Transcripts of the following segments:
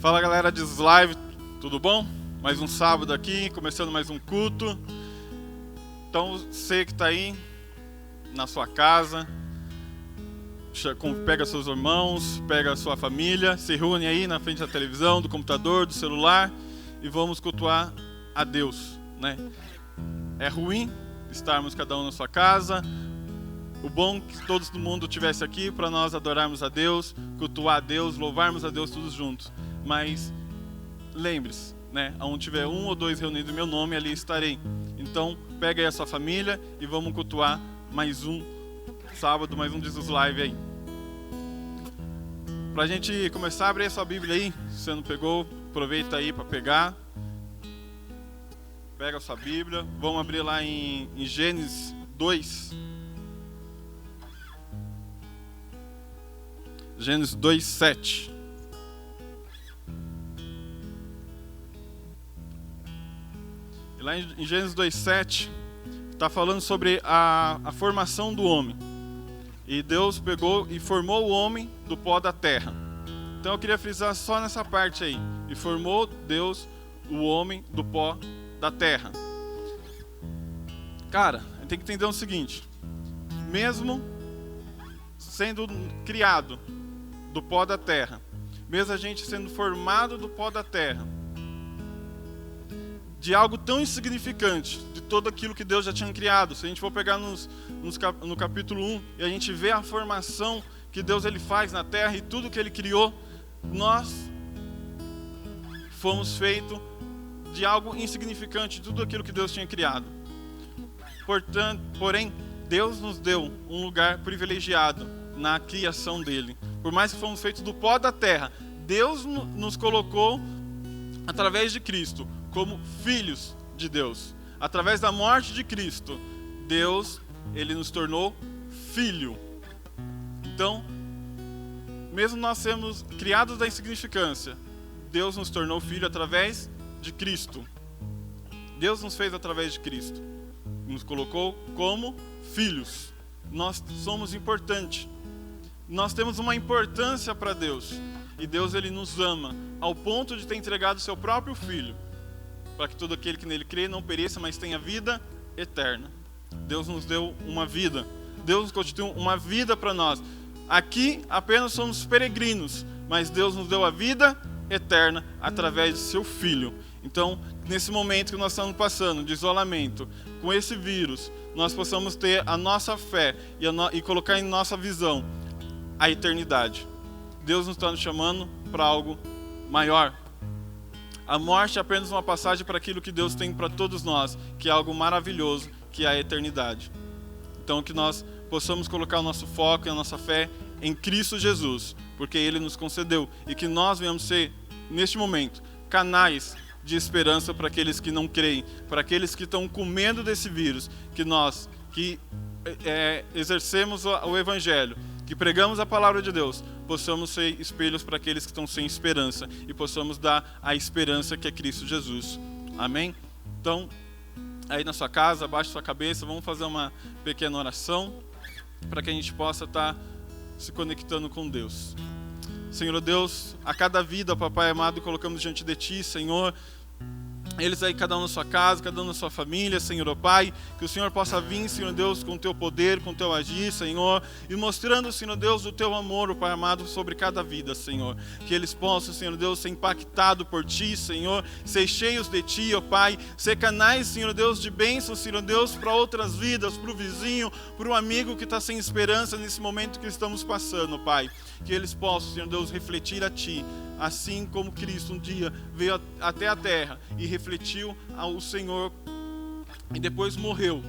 Fala galera de Live, tudo bom? Mais um sábado aqui, começando mais um culto. Então você que está aí na sua casa, pega seus irmãos, pega a sua família, se reúne aí na frente da televisão, do computador, do celular e vamos cultuar a Deus, né? É ruim estarmos cada um na sua casa. O bom é que todo mundo estivesse aqui para nós adorarmos a Deus, cultuar a Deus, louvarmos a Deus todos juntos. Mas lembre-se, né? Onde tiver um ou dois reunidos em meu nome, ali estarei. Então, pega aí a sua família e vamos cultuar mais um sábado, mais um Jesus Live aí. Pra gente começar, abre a sua Bíblia aí. Se você não pegou, aproveita aí para pegar. Pega a sua Bíblia. Vamos abrir lá em Gênesis 2. Gênesis 2:7. E lá em Gênesis 2:7 está falando sobre a formação do homem. E Deus pegou e formou o homem do pó da terra. Então eu queria frisar só nessa parte aí. E formou Deus o homem do pó da terra. Cara, a gente tem que entender o seguinte. Mesmo sendo criado do pó da terra, mesmo a gente sendo formado do pó da terra, de algo tão insignificante, de todo aquilo que Deus já tinha criado. Se a gente for pegar no capítulo 1 e a gente vê a formação que Deus ele faz na terra e tudo que ele criou, nós fomos feitos de algo insignificante, de tudo aquilo que Deus tinha criado. Porém, Deus nos deu um lugar privilegiado na criação dele. Por mais que fomos feitos do pó da terra, Deus nos colocou através de Cristo como filhos de Deus. Através da morte de Cristo, Deus, ele nos tornou filho. Então, mesmo nós sermos criados da insignificância, Deus nos tornou filho através de Cristo. Deus nos fez através de Cristo. Nos colocou como filhos. Nós somos importantes. Nós temos uma importância para Deus. E Deus, ele nos ama ao ponto de ter entregado o seu próprio filho, para que todo aquele que nele crê não pereça, mas tenha vida eterna. Deus nos deu uma vida. Deus nos constituiu uma vida para nós. Aqui apenas somos peregrinos, mas Deus nos deu a vida eterna através de seu Filho. Então, nesse momento que nós estamos passando de isolamento, com esse vírus, nós possamos ter a nossa fé e colocar em nossa visão a eternidade. Deus nos está nos chamando para algo maior. A morte é apenas uma passagem para aquilo que Deus tem para todos nós, que é algo maravilhoso, que é a eternidade. Então que nós possamos colocar o nosso foco e a nossa fé em Cristo Jesus, porque Ele nos concedeu, e que nós venhamos ser, neste momento, canais de esperança para aqueles que não creem, para aqueles que estão com medo desse vírus, que nós, que exercemos o Evangelho, que pregamos a palavra de Deus, possamos ser espelhos para aqueles que estão sem esperança e possamos dar a esperança que é Cristo Jesus. Amém? Então, aí na sua casa, abaixe sua cabeça, vamos fazer uma pequena oração para que a gente possa estar se conectando com Deus. Senhor Deus, a cada vida, Papai amado, colocamos diante de Ti, Senhor. Eles aí, cada um na sua casa, cada um na sua família, Senhor, ó Pai, que o Senhor possa vir, Senhor Deus, com o Teu poder, com o Teu agir, Senhor, e mostrando, Senhor Deus, o Teu amor, ó Pai amado, sobre cada vida, Senhor, que eles possam, Senhor Deus, ser impactados por Ti, Senhor, ser cheios de Ti, ó Pai, ser canais, Senhor Deus, de bênção, Senhor Deus, para outras vidas, para o vizinho, para o amigo que está sem esperança nesse momento que estamos passando, Pai, que eles possam, Senhor Deus, refletir a Ti, assim como Cristo um dia veio até a terra e refletiu ao Senhor e depois morreu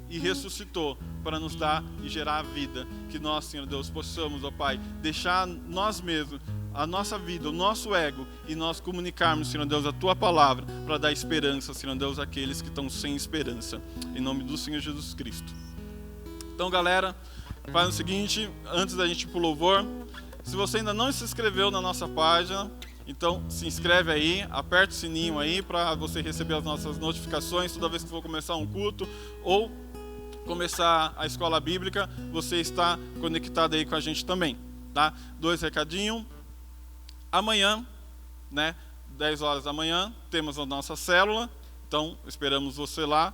e ressuscitou para nos dar e gerar a vida. Que nós, Senhor Deus, possamos, ó Pai, deixar nós mesmos, a nossa vida, o nosso ego e nós comunicarmos, Senhor Deus, a Tua palavra para dar esperança, Senhor Deus, àqueles que estão sem esperança. Em nome do Senhor Jesus Cristo. Então, galera, faz o seguinte, antes da gente ir para o louvor, se você ainda não se inscreveu na nossa página, então se inscreve aí, aperta o sininho aí para você receber as nossas notificações toda vez que for começar um culto ou começar a escola bíblica, você está conectado aí com a gente também, tá? 2 recadinhos. Amanhã né? 10 horas da manhã, temos a nossa célula, então esperamos você lá.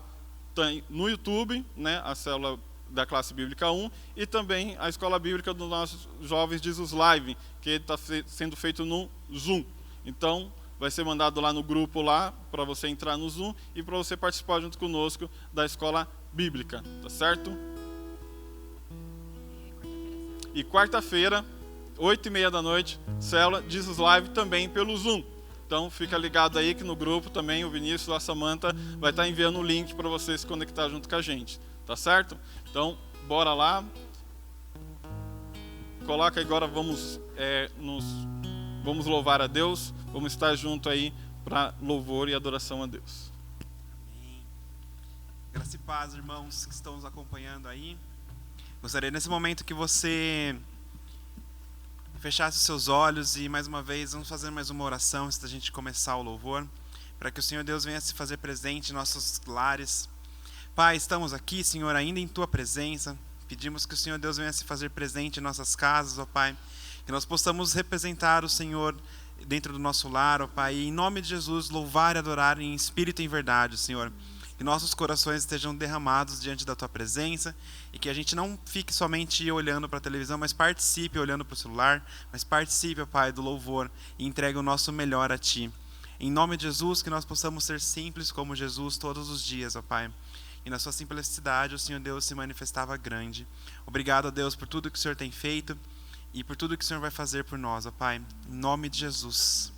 Tem no YouTube, né, a célula da classe bíblica 1 e também a escola bíblica dos nossos jovens Jesus Live, que está sendo feito no Zoom. Então, vai ser mandado lá no grupo lá para você entrar no Zoom e para você participar junto conosco da escola bíblica, tá certo? E quarta-feira, 8h30 da noite, célula Jesus Live também pelo Zoom. Então fica ligado aí que no grupo também o Vinícius, a Samanta vai estar enviando o link para você se conectar junto com a gente, tá certo? Então bora lá. Coloca agora, vamos louvar a Deus, vamos estar junto aí para louvor e adoração a Deus. Amém. Graça e paz, irmãos que estão nos acompanhando aí. Gostaria nesse momento que você fechasse os seus olhos e mais uma vez vamos fazer mais uma oração antes da gente começar o louvor, para que o Senhor Deus venha se fazer presente em nossos lares. Pai, estamos aqui, Senhor, ainda em Tua presença. Pedimos que o Senhor Deus venha se fazer presente em nossas casas, ó Pai, que nós possamos representar o Senhor dentro do nosso lar, ó Pai, e em nome de Jesus louvar e adorar em espírito e em verdade, Senhor. Que nossos corações estejam derramados diante da Tua presença e que a gente não fique somente olhando para a televisão, mas participe olhando para o celular, mas participe, ó Pai, do louvor e entregue o nosso melhor a Ti. Em nome de Jesus, que nós possamos ser simples como Jesus todos os dias, ó Pai. E na Sua simplicidade o Senhor Deus se manifestava grande. Obrigado, a Deus, por tudo que o Senhor tem feito e por tudo que o Senhor vai fazer por nós, ó Pai. Em nome de Jesus.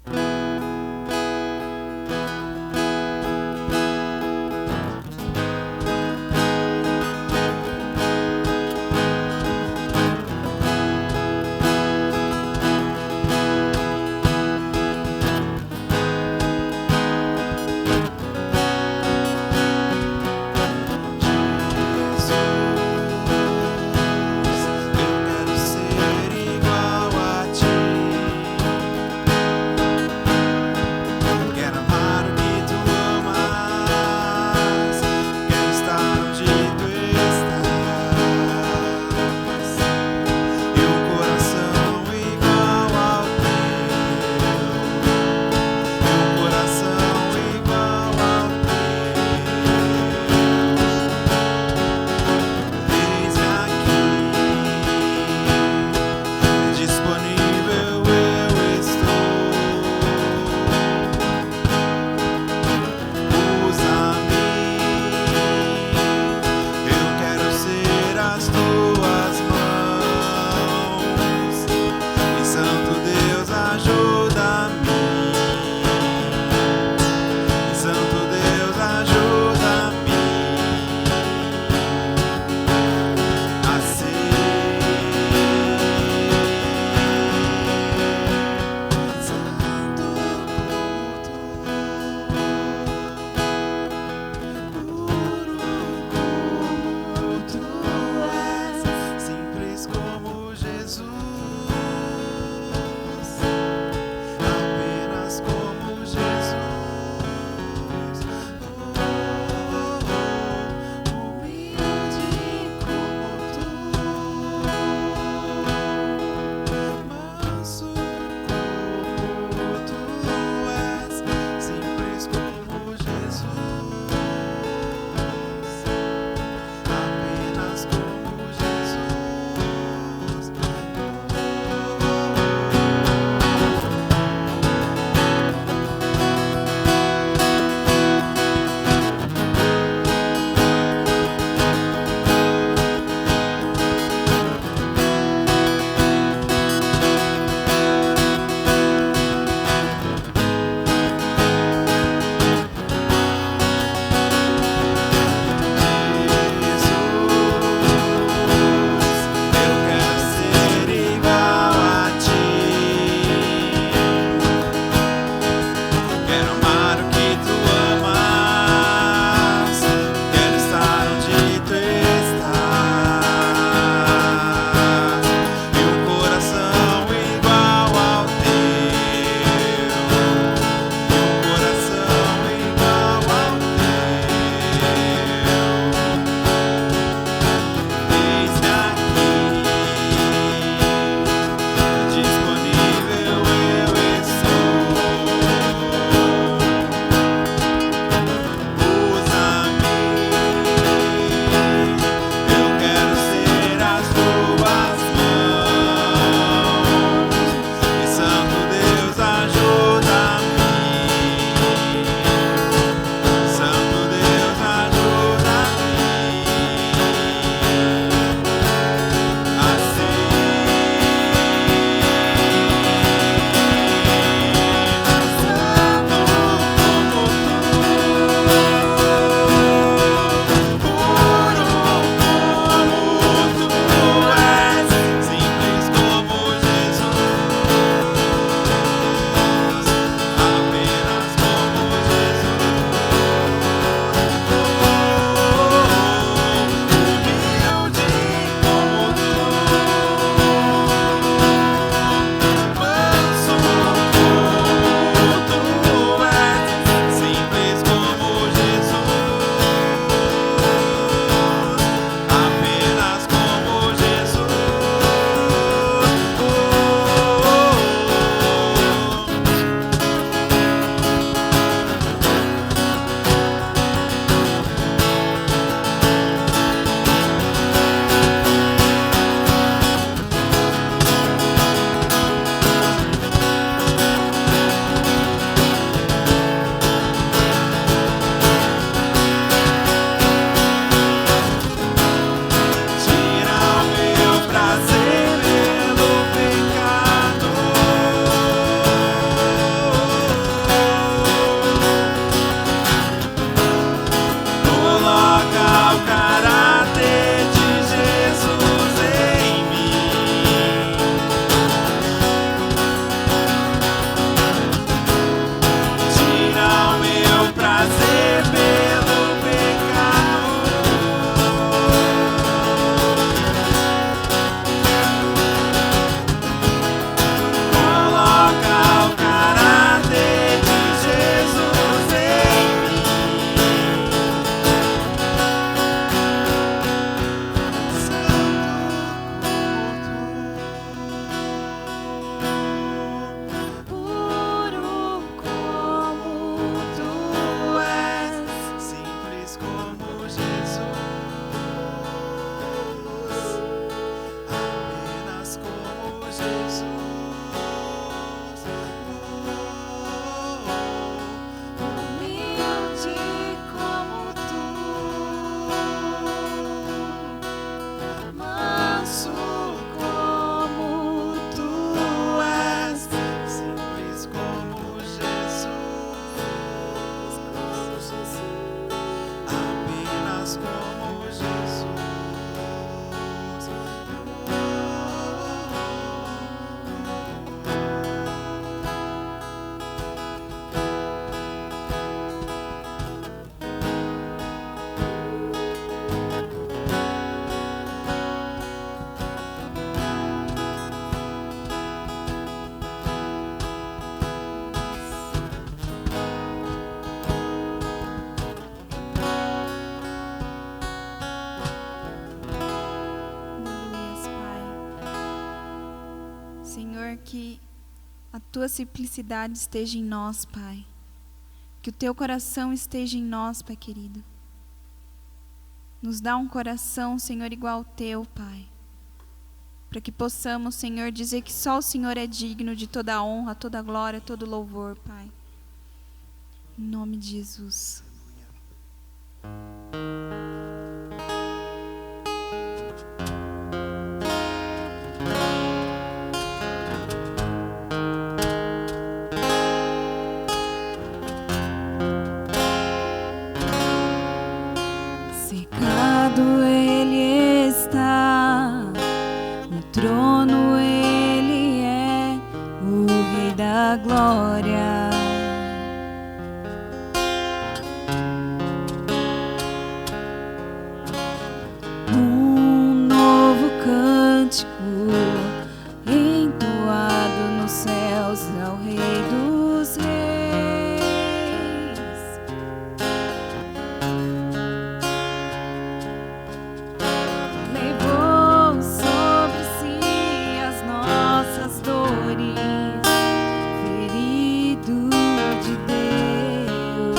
Eu quero Senhor, que a tua simplicidade esteja em nós, Pai. Que o teu coração esteja em nós, Pai querido. Nos dá um coração, Senhor, igual ao teu, Pai. Para que possamos, Senhor, dizer que só o Senhor é digno de toda a honra, toda a glória, todo o louvor, Pai. Em nome de Jesus. Cercado ele está, no trono ele é o Rei da glória. Um novo cântico entoado nos céus ao Rei dos Reis. Levou sobre si as nossas dores, ferido de Deus,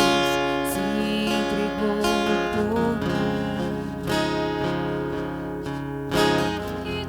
se entregou por nós. E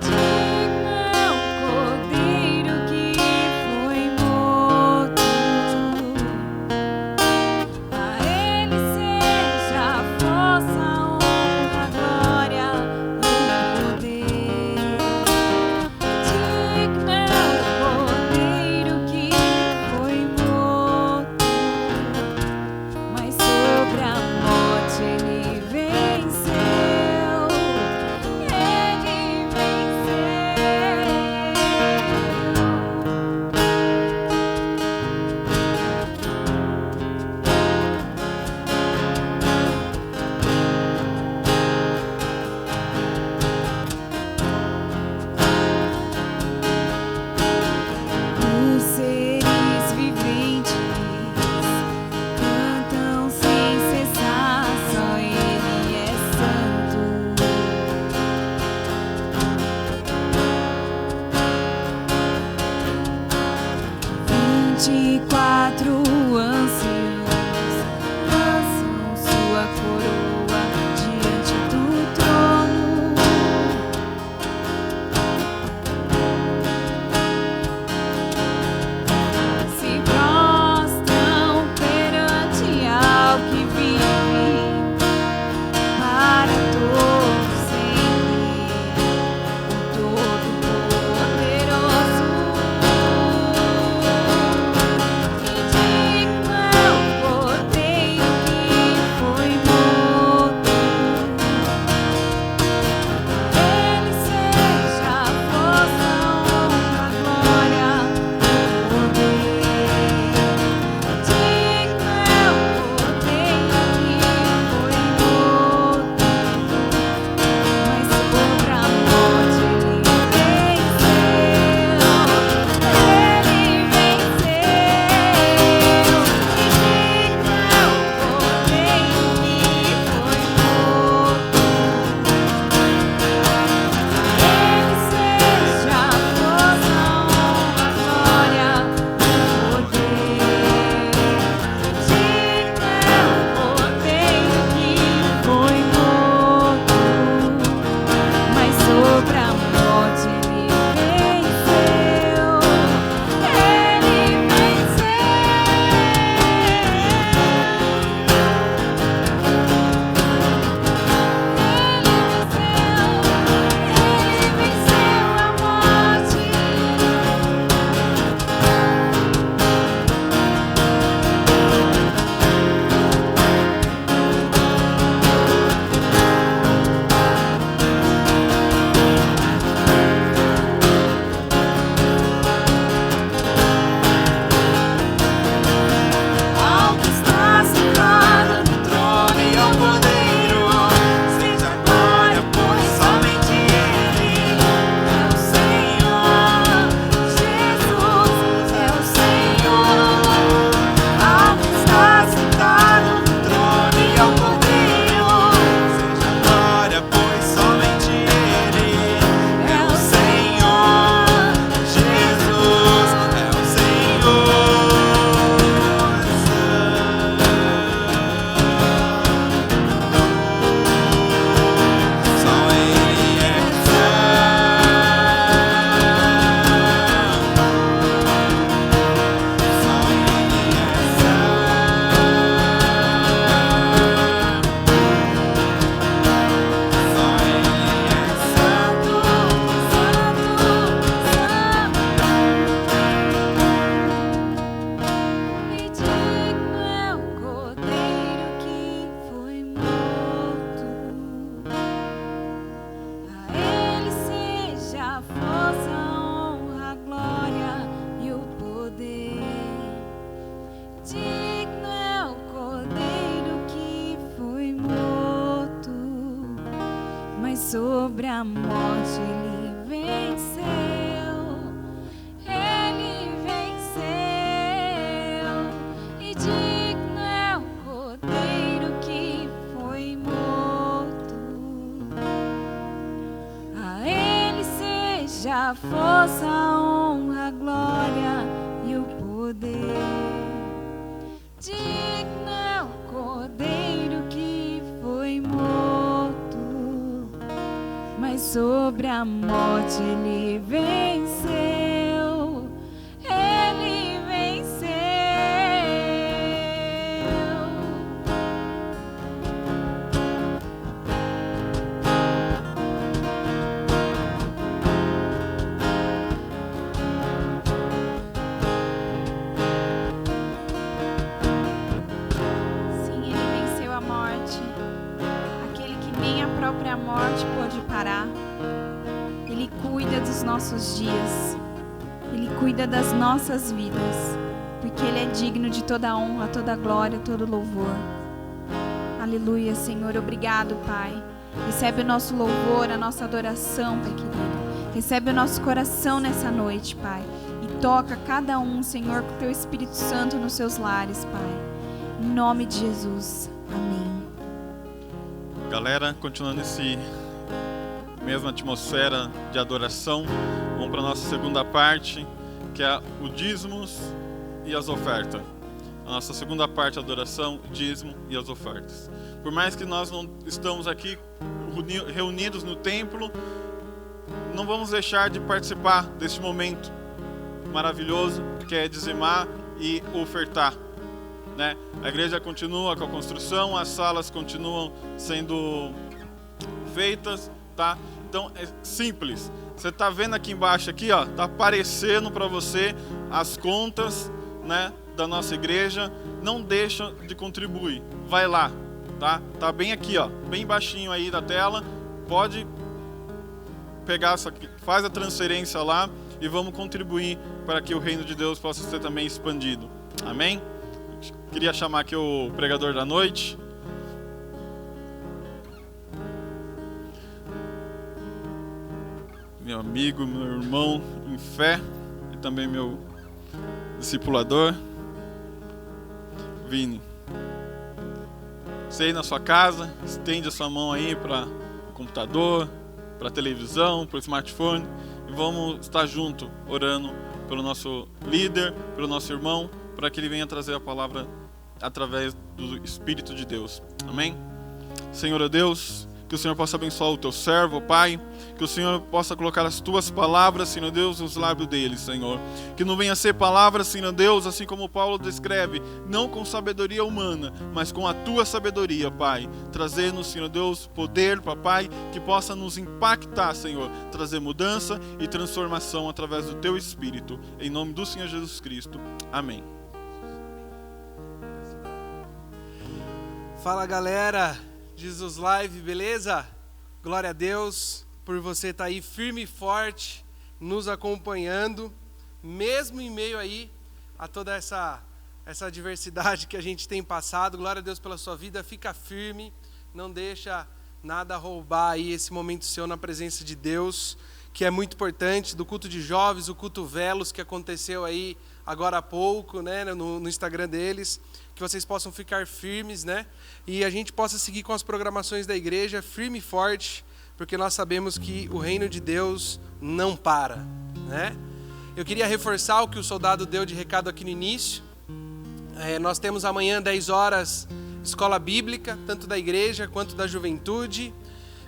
sobre a morte ele venceu. Ele venceu, e digno é o Cordeiro que foi morto. A ele seja a força, a honra, a glória e o poder. Digno é o Cordeiro que foi morto, mas sobre a morte ele venceu. Ele venceu. Sim, ele venceu a morte, aquele que nem a própria morte pôde parar. Ele cuida dos nossos dias, ele cuida das nossas vidas, porque ele é digno de toda a honra, toda a glória, todo o louvor. Aleluia, Senhor, obrigado, Pai. Recebe o nosso louvor, a nossa adoração, Pai querido. Recebe o nosso coração nessa noite, Pai. E toca cada um, Senhor, com o Teu Espírito Santo nos seus lares, Pai. Em nome de Jesus. Amém. Galera, continuando esse mesma atmosfera de adoração, vamos para a nossa segunda parte, que é o dízimos e as ofertas. A nossa segunda parte, a adoração, dízimo e as ofertas. Por mais que nós não estamos aqui reunidos no templo, não vamos deixar de participar deste momento maravilhoso que é dizimar e ofertar, né? A igreja continua com a construção, as salas continuam sendo feitas, tá? Então é simples. Você tá vendo aqui embaixo aqui, ó, tá aparecendo para você as contas, né, da nossa igreja. Não deixa de contribuir. Vai lá, tá? Tá bem aqui, ó, bem baixinho aí da tela. Pode pegar essa aqui, faz a transferência lá e vamos contribuir para que o reino de Deus possa ser também expandido. Amém? Queria chamar aqui o pregador da noite. Meu amigo, meu irmão em fé e também meu discipulador, Vini. Você aí na sua casa, estende a sua mão aí para o computador, para a televisão, para o smartphone e vamos estar junto orando pelo nosso líder, pelo nosso irmão, para que ele venha trazer a palavra através do Espírito de Deus. Amém? Senhor Deus, que o Senhor possa abençoar o teu servo, Pai. Que o Senhor possa colocar as tuas palavras, Senhor Deus, nos lábios dele, Senhor. Que não venha ser palavras, Senhor Deus, assim como Paulo descreve, não com sabedoria humana, mas com a tua sabedoria, Pai. Trazendo, Senhor Deus, poder, Papai, que possa nos impactar, Senhor. Trazer mudança e transformação através do teu Espírito. Em nome do Senhor Jesus Cristo. Amém. Fala, galera, Jesus Live, beleza? Glória a Deus por você estar aí firme e forte, nos acompanhando, mesmo em meio aí a toda essa adversidade que a gente tem passado. Glória a Deus pela sua vida, fica firme, não deixa nada roubar aí esse momento seu na presença de Deus, que é muito importante, do culto de jovens, o culto Velos que aconteceu aí agora há pouco, né, no Instagram deles, que vocês possam ficar firmes, né, e a gente possa seguir com as programações da igreja firme e forte, porque nós sabemos que o reino de Deus não para, né? Eu queria reforçar o que o soldado deu de recado aqui no início. Nós temos amanhã 10 horas escola bíblica, tanto da igreja quanto da juventude.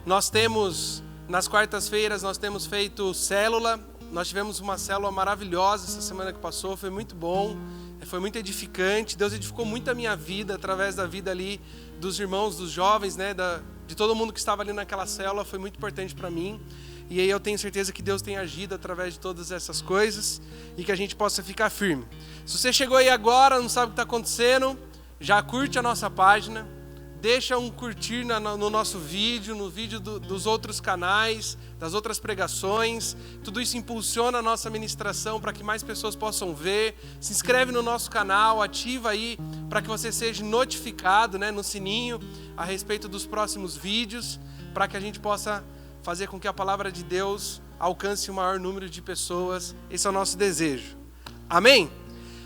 Nós temos, nas quartas-feiras, nós temos feito célula. Nós tivemos uma célula maravilhosa essa semana que passou, foi muito bom, foi muito edificante. Deus edificou muito a minha vida, através da vida ali dos irmãos, dos jovens, né, de todo mundo que estava ali naquela célula, foi muito importante para mim. E aí eu tenho certeza que Deus tem agido através de todas essas coisas e que a gente possa ficar firme. Se você chegou aí agora, não sabe o que está acontecendo, já curte a nossa página, deixa um curtir no nosso vídeo, no vídeo dos outros canais, das outras pregações. Tudo isso impulsiona a nossa ministração para que mais pessoas possam ver. Se inscreve no nosso canal, ativa aí para que você seja notificado, né, no sininho a respeito dos próximos vídeos, para que a gente possa fazer com que a palavra de Deus alcance o maior número de pessoas. Esse é o nosso desejo. Amém?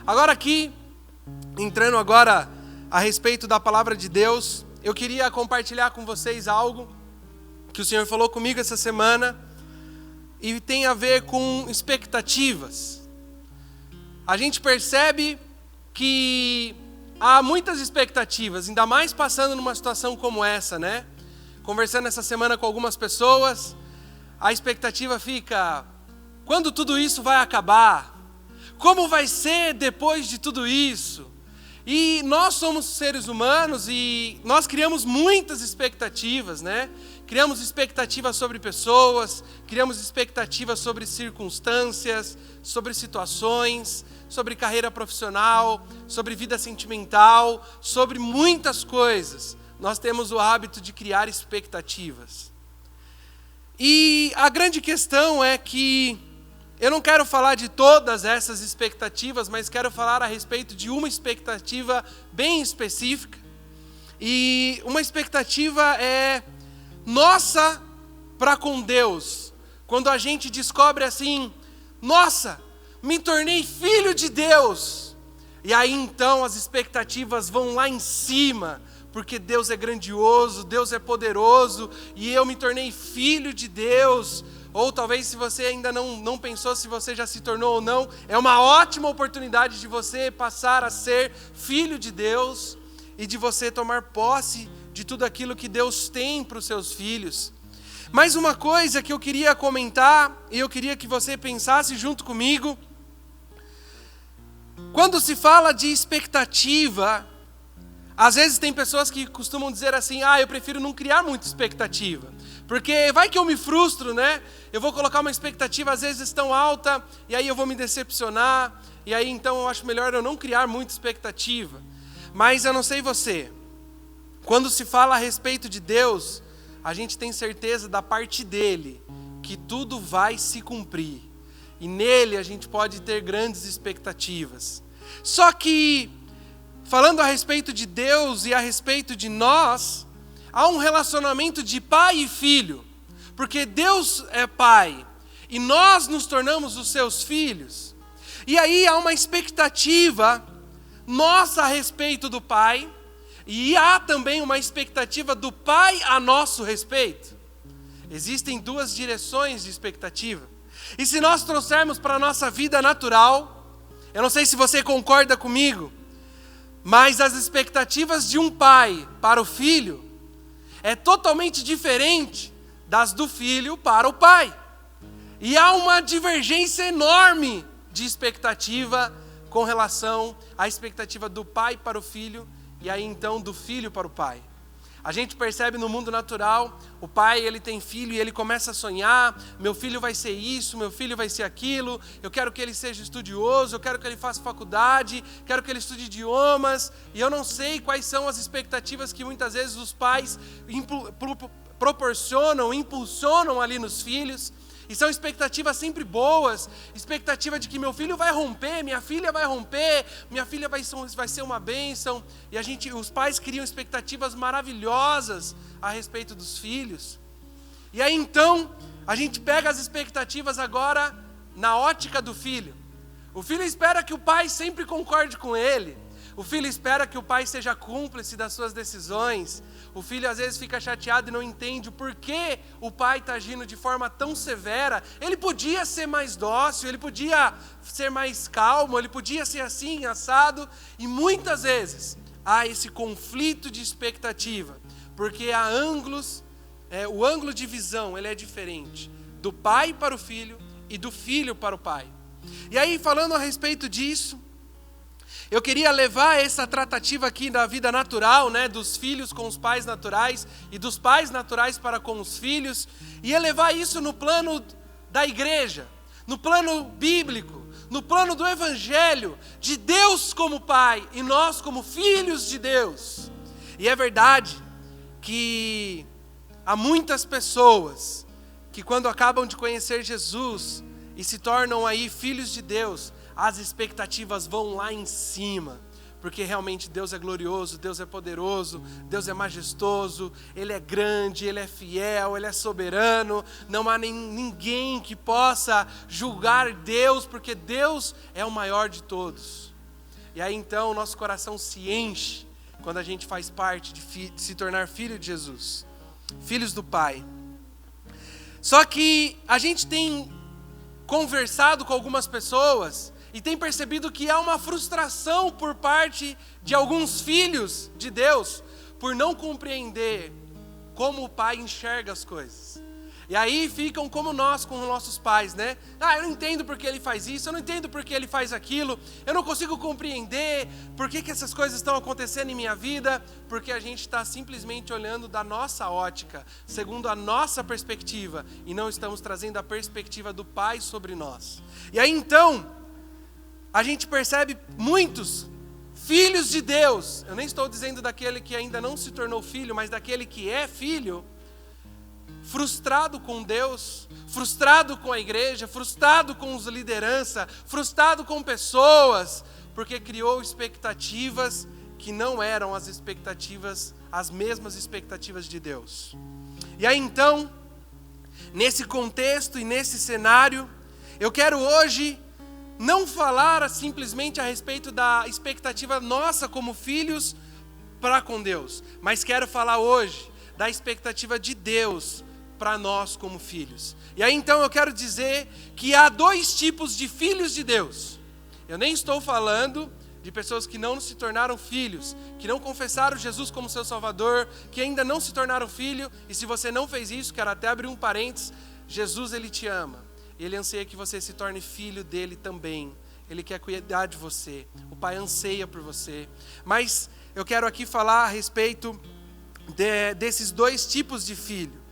Agora aqui, entrando agora a respeito da palavra de Deus, eu queria compartilhar com vocês algo que o Senhor falou comigo essa semana e tem a ver com expectativas. A gente percebe que há muitas expectativas, ainda mais passando numa situação como essa, né? Conversando essa semana com algumas pessoas, a expectativa fica: quando tudo isso vai acabar? Como vai ser depois de tudo isso? E nós somos seres humanos e nós criamos muitas expectativas, né? Criamos expectativas sobre pessoas, criamos expectativas sobre circunstâncias, sobre situações, sobre carreira profissional, sobre vida sentimental, sobre muitas coisas. Nós temos o hábito de criar expectativas. E a grande questão é que eu não quero falar de todas essas expectativas, mas quero falar a respeito de uma expectativa bem específica. E uma expectativa é nossa para com Deus. Quando a gente descobre assim: nossa, me tornei filho de Deus. E aí então as expectativas vão lá em cima, porque Deus é grandioso, Deus é poderoso, e eu me tornei filho de Deus. Ou talvez, se você ainda não pensou se você já se tornou ou não, é uma ótima oportunidade de você passar a ser filho de Deus e de você tomar posse de tudo aquilo que Deus tem para os seus filhos. Mas uma coisa que eu queria comentar, e eu queria que você pensasse junto comigo: quando se fala de expectativa, às vezes tem pessoas que costumam dizer assim: eu prefiro não criar muita expectativa, porque vai que eu me frustro, né? Eu vou colocar uma expectativa às vezes tão alta, e aí eu vou me decepcionar, e aí então eu acho melhor eu não criar muita expectativa. Mas eu não sei você, quando se fala a respeito de Deus, a gente tem certeza da parte dele, que tudo vai se cumprir. E nele a gente pode ter grandes expectativas. Só que, falando a respeito de Deus e a respeito de nós, há um relacionamento de pai e filho. Porque Deus é pai e nós nos tornamos os seus filhos. E aí há uma expectativa nossa a respeito do pai, e há também uma expectativa do pai a nosso respeito. Existem duas direções de expectativa. E se nós trouxermos para a nossa vida natural, eu não sei se você concorda comigo, mas as expectativas de um pai para o filho é totalmente diferente das do filho para o pai. E há uma divergência enorme de expectativa com relação à expectativa do pai para o filho, e aí então do filho para o pai. A gente percebe no mundo natural, o pai ele tem filho e ele começa a sonhar: meu filho vai ser isso, meu filho vai ser aquilo, eu quero que ele seja estudioso, eu quero que ele faça faculdade, quero que ele estude idiomas, e eu não sei quais são as expectativas que muitas vezes os pais proporcionam, impulsionam ali nos filhos. E são expectativas sempre boas, expectativa de que meu filho vai romper, minha filha vai romper, minha filha vai ser uma bênção. E os pais criam expectativas maravilhosas a respeito dos filhos. E aí então, a gente pega as expectativas agora na ótica do filho. O filho espera que o pai sempre concorde com ele. O filho espera que o pai seja cúmplice das suas decisões. O filho às vezes fica chateado e não entende o porquê o pai está agindo de forma tão severa. Ele podia ser mais dócil, ele podia ser mais calmo, ele podia ser assim, assado. E muitas vezes há esse conflito de expectativa, porque há ângulos, o ângulo de visão ele é diferente do pai para o filho e do filho para o pai. E aí, falando a respeito disso, eu queria levar essa tratativa aqui da vida natural, né, dos filhos com os pais naturais e dos pais naturais para com os filhos, e elevar isso no plano da igreja, no plano bíblico, no plano do evangelho, de Deus como pai e nós como filhos de Deus. E é verdade que há muitas pessoas que quando acabam de conhecer Jesus e se tornam aí filhos de Deus, as expectativas vão lá em cima, porque realmente Deus é glorioso, Deus é poderoso, Deus é majestoso, Ele é grande, Ele é fiel, Ele é soberano. Não há ninguém que possa julgar Deus, porque Deus é o maior de todos. E aí então o nosso coração se enche quando a gente faz parte de se tornar filho de Jesus, filhos do Pai. Só que a gente tem conversado com algumas pessoas e tem percebido que há uma frustração por parte de alguns filhos de Deus por não compreender como o Pai enxerga as coisas. E aí ficam como nós com os nossos pais, né? Eu não entendo porque ele faz isso, eu não entendo porque ele faz aquilo, eu não consigo compreender por que essas coisas estão acontecendo em minha vida, porque a gente está simplesmente olhando da nossa ótica, segundo a nossa perspectiva, e não estamos trazendo a perspectiva do Pai sobre nós. E aí então, a gente percebe muitos filhos de Deus, eu nem estou dizendo daquele que ainda não se tornou filho, mas daquele que é filho, frustrado com Deus, frustrado com a igreja, frustrado com os liderança, frustrado com pessoas, porque criou expectativas que não eram as mesmas expectativas de Deus. E aí então, nesse contexto e nesse cenário, eu quero hoje não falar simplesmente a respeito da expectativa nossa como filhos para com Deus, mas quero falar hoje da expectativa de Deus para nós como filhos. E aí então eu quero dizer que há dois tipos de filhos de Deus. Eu nem estou falando de pessoas que não se tornaram filhos, que não confessaram Jesus como seu Salvador, que ainda não se tornaram filho, e se você não fez isso, quero até abrir um parênteses, Jesus Ele te ama, Ele anseia que você se torne filho dele também, Ele quer cuidar de você, o Pai anseia por você. Mas eu quero aqui falar a respeito desses dois tipos de filho.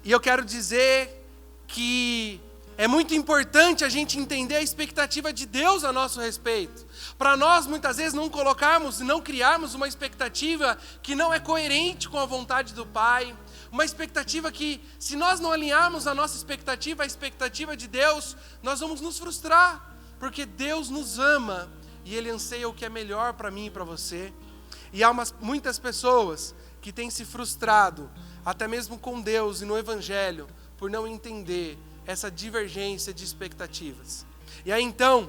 E eu quero dizer que é muito importante a gente entender a expectativa de Deus a nosso respeito. Para nós, muitas vezes, não colocarmos e não criarmos uma expectativa que não é coerente com a vontade do Pai. Uma expectativa que, se nós não alinharmos a nossa expectativa à expectativa de Deus, nós vamos nos frustrar. Porque Deus nos ama e Ele anseia o que é melhor para mim e para você. E há muitas pessoas que têm se frustrado, até mesmo com Deus e no Evangelho, por não entender essa divergência de expectativas. E aí então,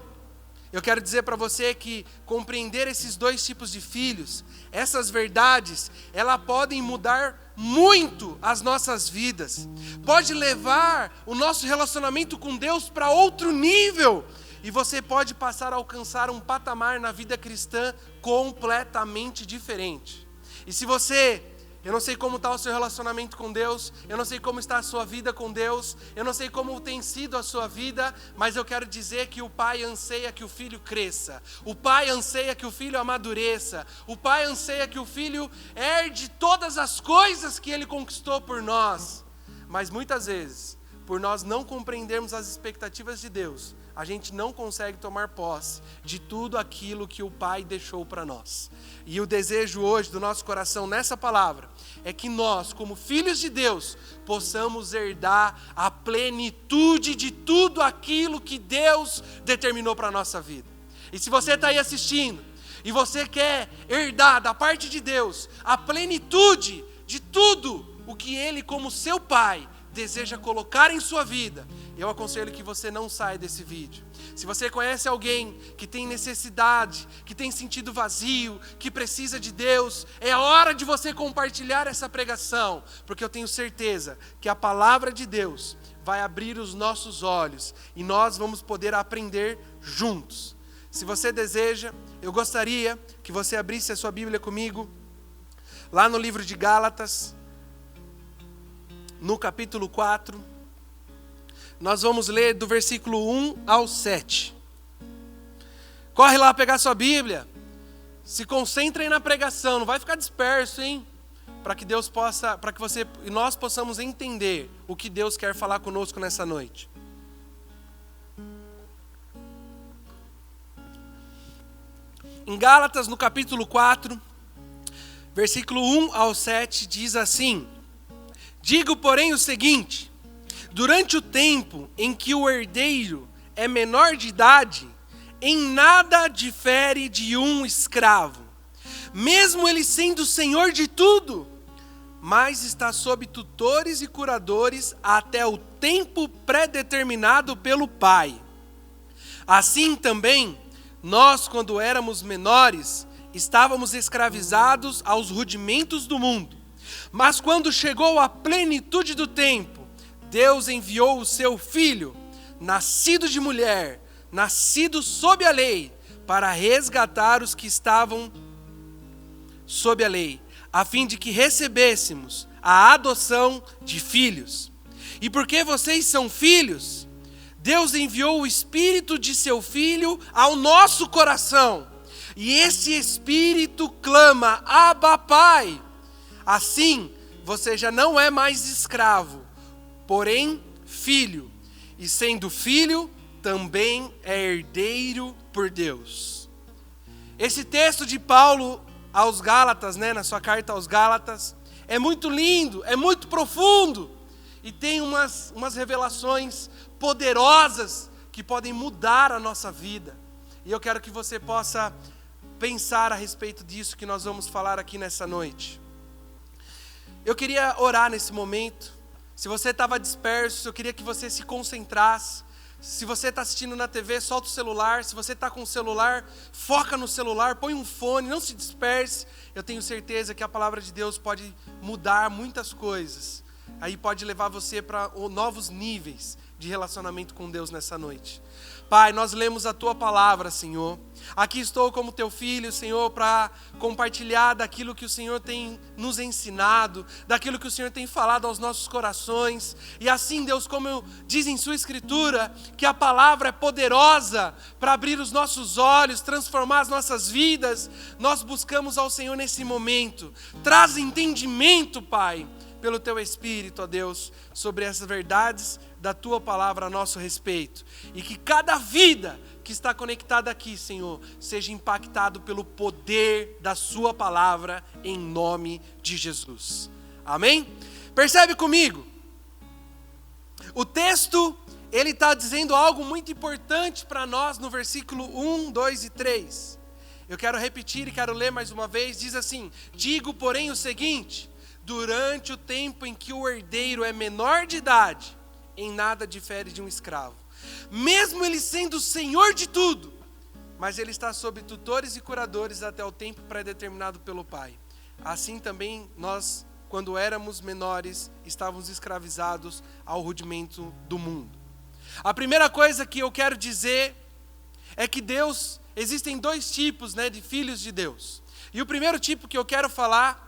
eu quero dizer para você que compreender esses dois tipos de filhos, essas verdades, elas podem mudar muito as nossas vidas. Pode levar o nosso relacionamento com Deus para outro nível. E você pode passar a alcançar um patamar na vida cristã completamente diferente. E se você... Eu não sei como está o seu relacionamento com Deus, eu não sei como está a sua vida com Deus, eu não sei como tem sido a sua vida, mas eu quero dizer que o Pai anseia que o filho cresça, o Pai anseia que o filho amadureça, o Pai anseia que o filho herde todas as coisas que Ele conquistou por nós. Mas muitas vezes, por nós não compreendermos as expectativas de Deus, a gente não consegue tomar posse de tudo aquilo que o Pai deixou para nós. E o desejo hoje do nosso coração nessa palavra é que nós, como filhos de Deus, possamos herdar a plenitude de tudo aquilo que Deus determinou para a nossa vida. E se você está aí assistindo e você quer herdar da parte de Deus a plenitude de tudo o que Ele, como seu Pai, deseja colocar em sua vida, eu aconselho que você não saia desse vídeo. Se você conhece alguém que tem necessidade, que tem sentido vazio, que precisa de Deus, é hora de você compartilhar essa pregação, porque eu tenho certeza que a palavra de Deus vai abrir os nossos olhos e nós vamos poder aprender juntos. Se você deseja, eu gostaria que você abrisse a sua Bíblia comigo, lá no livro de Gálatas, no capítulo 4, nós vamos ler do versículo 1 ao 7. Corre lá pegar sua Bíblia, se concentrem na pregação, não vai ficar disperso, hein? Para que Deus possa, para que você e nós possamos entender o que Deus quer falar conosco nessa noite. Em Gálatas, no capítulo 4, versículo 1 ao 7, diz assim: digo, porém, o seguinte: durante o tempo em que o herdeiro é menor de idade, em nada difere de um escravo, mesmo ele sendo senhor de tudo, mas está sob tutores e curadores até o tempo predeterminado pelo Pai. Assim também, nós, quando éramos menores, estávamos escravizados aos rudimentos do mundo. Mas quando chegou a plenitude do tempo, Deus enviou o seu Filho, nascido de mulher, nascido sob a lei, para resgatar os que estavam sob a lei, a fim de que recebêssemos a adoção de filhos. E porque vocês são filhos, Deus enviou o Espírito de seu Filho ao nosso coração. E esse Espírito clama, Abba, Pai. Assim, você já não é mais escravo, porém filho. E sendo filho, também é herdeiro por Deus. Esse texto de Paulo aos Gálatas, na sua carta aos Gálatas, é muito lindo, é muito profundo. E tem umas revelações poderosas que podem mudar a nossa vida. E eu quero que você possa pensar a respeito disso que nós vamos falar aqui nessa noite. Eu queria orar nesse momento. Se você estava disperso, eu queria que você se concentrasse. Se você está assistindo na TV, solta o celular. Se você está com o celular, foca no celular, põe um fone, não se disperse. Eu tenho certeza que a palavra de Deus pode mudar muitas coisas. Aí pode levar você para novos níveis de relacionamento com Deus nessa noite. Pai, nós lemos a Tua palavra, Senhor. Aqui estou como Teu filho, Senhor, para compartilhar daquilo que o Senhor tem nos ensinado, daquilo que o Senhor tem falado aos nossos corações. E assim, Deus, como diz em Sua Escritura, que a palavra é poderosa para abrir os nossos olhos, transformar as nossas vidas, nós buscamos ao Senhor nesse momento. Traz entendimento, Pai, pelo Teu Espírito, ó Deus, sobre essas verdades da Tua palavra a nosso respeito. E que cada vida que está conectada aqui, Senhor, seja impactado pelo poder da Sua palavra, em nome de Jesus. Amém? Percebe comigo? O texto, ele está dizendo algo muito importante para nós no versículo 1, 2 e 3. Eu quero repetir e quero ler mais uma vez. Diz assim: digo, porém, o seguinte: durante o tempo em que o herdeiro é menor de idade, em nada difere de um escravo, mesmo ele sendo senhor de tudo, mas ele está sob tutores e curadores até o tempo pré-determinado pelo Pai. Assim também nós, quando éramos menores, estávamos escravizados ao rudimento do mundo. A primeira coisa que eu quero dizer é que Deus, existem dois tipos, de filhos de Deus. E o primeiro tipo que eu quero falar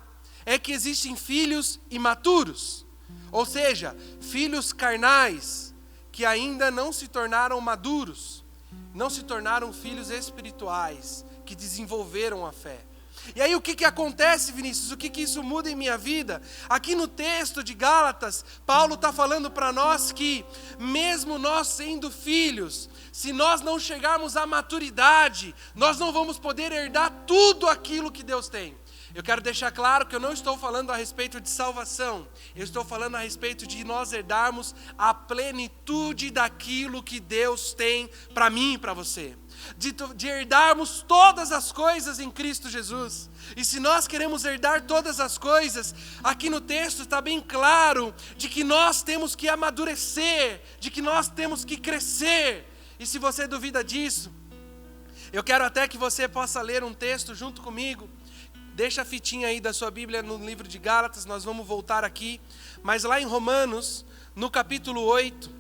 é que existem filhos imaturos, ou seja, filhos carnais, que ainda não se tornaram maduros, não se tornaram filhos espirituais, que desenvolveram a fé. E aí o que acontece, Vinícius? O que isso muda em minha vida? Aqui no texto de Gálatas, Paulo está falando para nós que, mesmo nós sendo filhos, se nós não chegarmos à maturidade, nós não vamos poder herdar tudo aquilo que Deus tem. Eu quero deixar claro que eu não estou falando a respeito de salvação. Eu estou falando a respeito de nós herdarmos a plenitude daquilo que Deus tem para mim e para você. De herdarmos todas as coisas em Cristo Jesus. E se nós queremos herdar todas as coisas, aqui no texto está bem claro de que nós temos que amadurecer, de que nós temos que crescer. E se você duvida disso, eu quero até que você possa ler um texto junto comigo. Deixa a fitinha aí da sua Bíblia no livro de Gálatas, nós vamos voltar aqui. Mas lá em Romanos, no capítulo 8,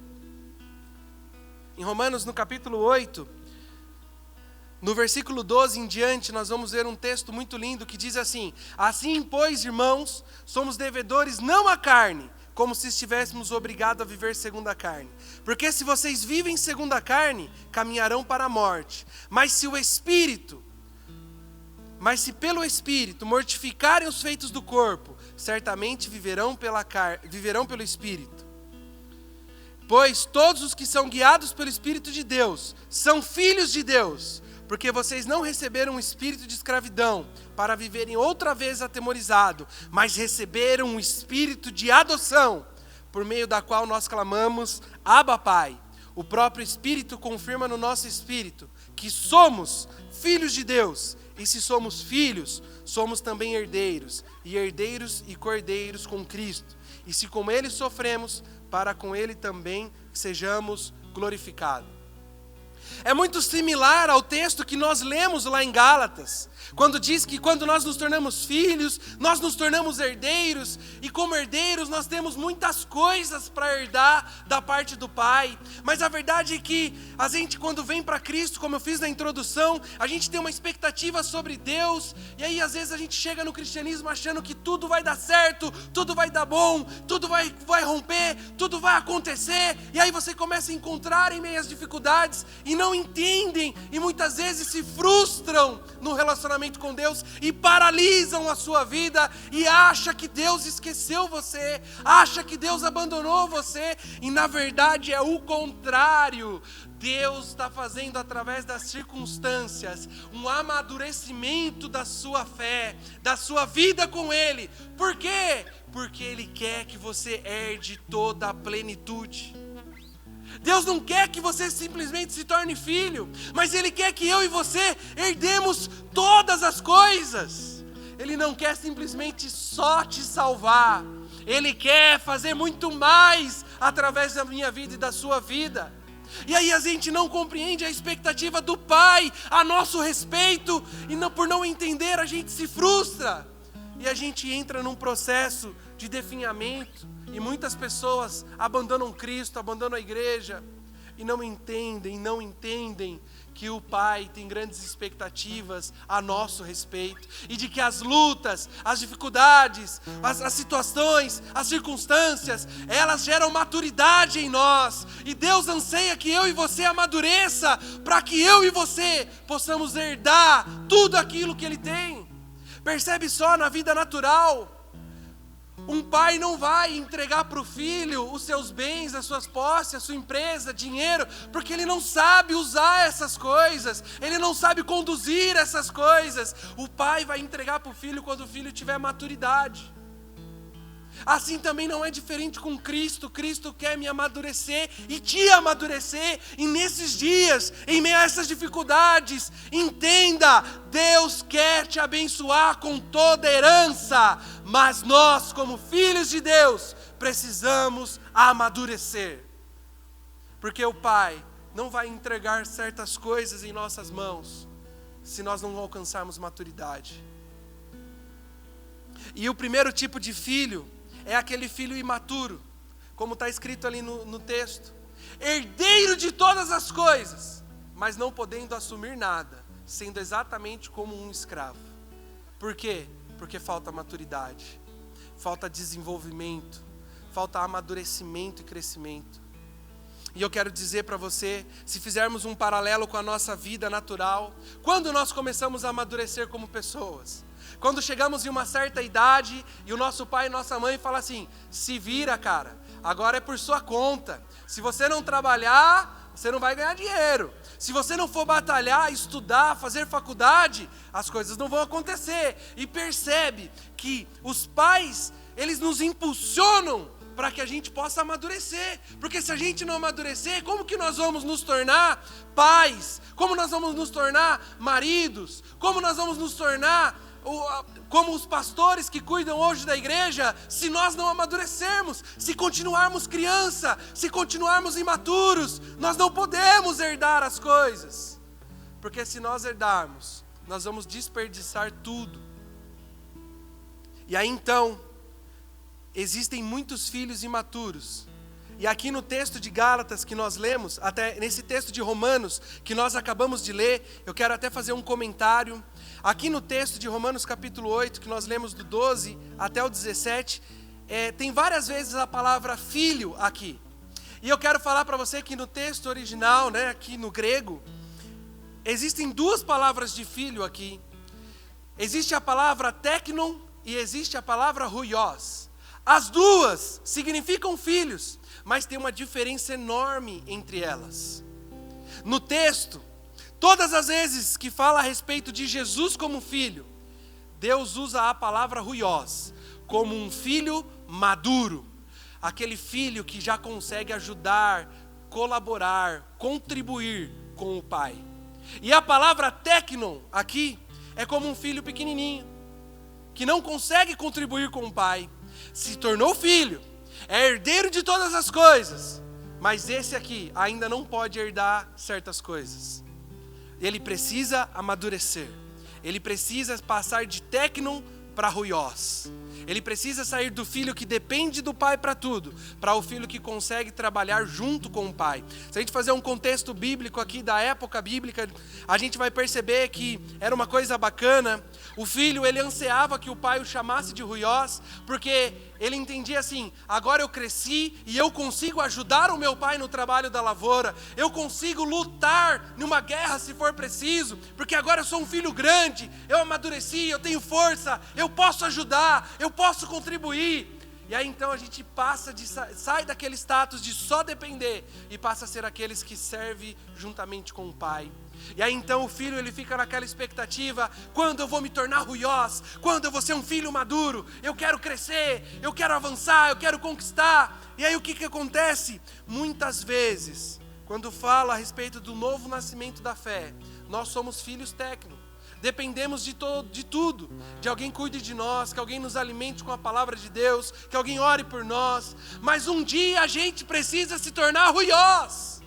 no versículo 12 em diante, nós vamos ver um texto muito lindo que diz assim: assim, pois, irmãos, somos devedores não à carne, como se estivéssemos obrigados a viver segundo a carne. Porque se vocês vivem segundo a carne, caminharão para a morte. Mas se pelo Espírito mortificarem os feitos do corpo, certamente viverão pelo Espírito. Pois todos os que são guiados pelo Espírito de Deus são filhos de Deus, porque vocês não receberam um espírito de escravidão para viverem outra vez atemorizados, mas receberam um espírito de adoção, por meio da qual nós clamamos, Abba, Pai. O próprio Espírito confirma no nosso espírito que somos filhos de Deus, e se somos filhos, somos também herdeiros, e herdeiros e cordeiros com Cristo. E se com Ele sofremos, para com Ele também sejamos glorificados. É muito similar ao texto que nós lemos lá em Gálatas, quando diz que quando nós nos tornamos filhos, nós nos tornamos herdeiros, e como herdeiros nós temos muitas coisas para herdar da parte do Pai. Mas a verdade é que a gente, quando vem para Cristo, como eu fiz na introdução, a gente tem uma expectativa sobre Deus, e aí às vezes a gente chega no cristianismo achando que tudo vai dar certo, tudo vai dar bom, tudo vai romper, tudo vai acontecer, e aí você começa a encontrar em meio às dificuldades, e não entendem, e muitas vezes se frustram no relacionamento com Deus e paralisam a sua vida e acha que Deus esqueceu você, acha que Deus abandonou você, e na verdade é o contrário. Deus está fazendo através das circunstâncias um amadurecimento da sua fé, da sua vida com Ele. Por quê? Porque Ele quer que você herde toda a plenitude. Deus não quer que você simplesmente se torne filho, mas Ele quer que eu e você herdemos todas as coisas. Ele não quer simplesmente só te salvar, Ele quer fazer muito mais através da minha vida e da sua vida. E aí a gente não compreende a expectativa do Pai a nosso respeito, e por não entender a gente se frustra, e a gente entra num processo de definhamento. E muitas pessoas abandonam Cristo, abandonam a igreja, e não entendem que o Pai tem grandes expectativas a nosso respeito, e de que as lutas, as dificuldades, as situações, as circunstâncias, elas geram maturidade em nós, e Deus anseia que eu e você amadureça, para que eu e você possamos herdar tudo aquilo que Ele tem. Percebe só, na vida natural, um pai não vai entregar para o filho os seus bens, as suas posses, a sua empresa, dinheiro, porque ele não sabe usar essas coisas, ele não sabe conduzir essas coisas. O pai vai entregar para o filho quando o filho tiver maturidade. Assim também não é diferente com Cristo. Cristo quer me amadurecer e te amadurecer. E nesses dias, em meio a essas dificuldades, entenda, Deus quer te abençoar com toda herança, mas nós, como filhos de Deus, precisamos amadurecer. Porque o Pai não vai entregar certas coisas em nossas mãos se nós não alcançarmos maturidade. E o primeiro tipo de filho é aquele filho imaturo, como está escrito ali no texto. Herdeiro de todas as coisas, mas não podendo assumir nada, sendo exatamente como um escravo. Por quê? Porque falta maturidade, falta desenvolvimento, falta amadurecimento e crescimento. E eu quero dizer para você, se fizermos um paralelo com a nossa vida natural, quando nós começamos a amadurecer como pessoas? Quando chegamos em uma certa idade e o nosso pai e nossa mãe falam assim: se vira, cara, agora é por sua conta. Se você não trabalhar, você não vai ganhar dinheiro. Se você não for batalhar, estudar, fazer faculdade, as coisas não vão acontecer. E percebe que os pais, eles nos impulsionam para que a gente possa amadurecer. Porque se a gente não amadurecer, como que nós vamos nos tornar pais? Como nós vamos nos tornar maridos? Como nós vamos nos tornar como os pastores que cuidam hoje da igreja, se nós não amadurecermos, se continuarmos criança, se continuarmos imaturos, nós não podemos herdar as coisas, porque se nós herdarmos, nós vamos desperdiçar tudo. E aí então, existem muitos filhos imaturos, e aqui no texto de Gálatas que nós lemos, até nesse texto de Romanos que nós acabamos de ler, eu quero até fazer um comentário. Aqui no texto de Romanos capítulo 8, que nós lemos do 12 até o 17, tem várias vezes a palavra filho aqui. E eu quero falar para você que no texto original, né, aqui no grego, existem duas palavras de filho aqui. Existe a palavra teknon e existe a palavra huios. As duas significam filhos, mas tem uma diferença enorme entre elas. No texto, todas as vezes que fala a respeito de Jesus como filho, Deus usa a palavra huios, como um filho maduro. Aquele filho que já consegue ajudar, colaborar, contribuir com o pai. E a palavra teknon aqui é como um filho pequenininho, que não consegue contribuir com o pai. Se tornou filho, é herdeiro de todas as coisas, mas esse aqui ainda não pode herdar certas coisas. Ele precisa amadurecer. Ele precisa passar de teknon para ruiós. Ele precisa sair do filho que depende do pai para tudo, para o filho que consegue trabalhar junto com o pai. Se a gente fazer um contexto bíblico aqui, da época bíblica, a gente vai perceber que era uma coisa bacana. O filho, ele ansiava que o pai o chamasse de ruiós, porque ele entendia assim: agora eu cresci e eu consigo ajudar o meu pai no trabalho da lavoura, eu consigo lutar numa guerra se for preciso, porque agora eu sou um filho grande, eu amadureci, eu tenho força, eu posso ajudar, eu posso contribuir. E aí então a gente sai daquele status de só depender e passa a ser aqueles que servem juntamente com o pai. E aí então o filho, ele fica naquela expectativa: quando eu vou me tornar ruiós, quando eu vou ser um filho maduro, eu quero crescer, eu quero avançar, eu quero conquistar. E aí o que acontece? Muitas vezes, quando fala a respeito do novo nascimento da fé, nós somos filhos técnicos. Dependemos de tudo, de alguém cuide de nós, que alguém nos alimente com a palavra de Deus, que alguém ore por nós. Mas um dia a gente precisa se tornar ruiós.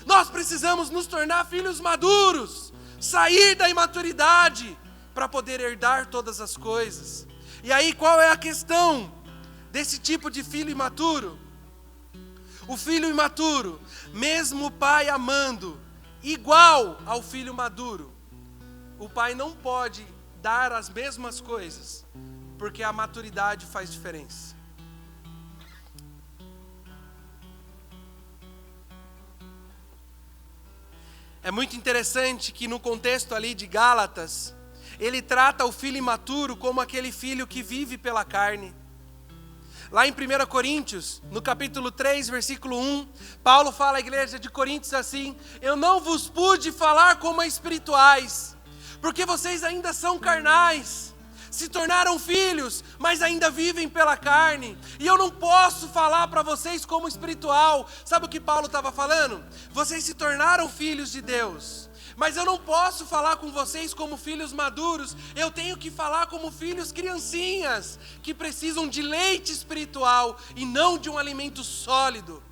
Nós precisamos nos tornar filhos maduros, sair da imaturidade para poder herdar todas as coisas. E aí qual é a questão desse tipo de filho imaturo? O filho imaturo, mesmo o pai amando igual ao filho maduro, o pai não pode dar as mesmas coisas, porque a maturidade faz diferença. É muito interessante que no contexto ali de Gálatas, ele trata o filho imaturo como aquele filho que vive pela carne. Lá em 1 Coríntios, no capítulo 3, versículo 1, Paulo fala à igreja de Coríntios assim: eu não vos pude falar como a espirituais, porque vocês ainda são carnais, se tornaram filhos, mas ainda vivem pela carne, e eu não posso falar para vocês como espiritual. Sabe o que Paulo estava falando? Vocês se tornaram filhos de Deus, mas eu não posso falar com vocês como filhos maduros, eu tenho que falar como filhos criancinhas, que precisam de leite espiritual e não de um alimento sólido.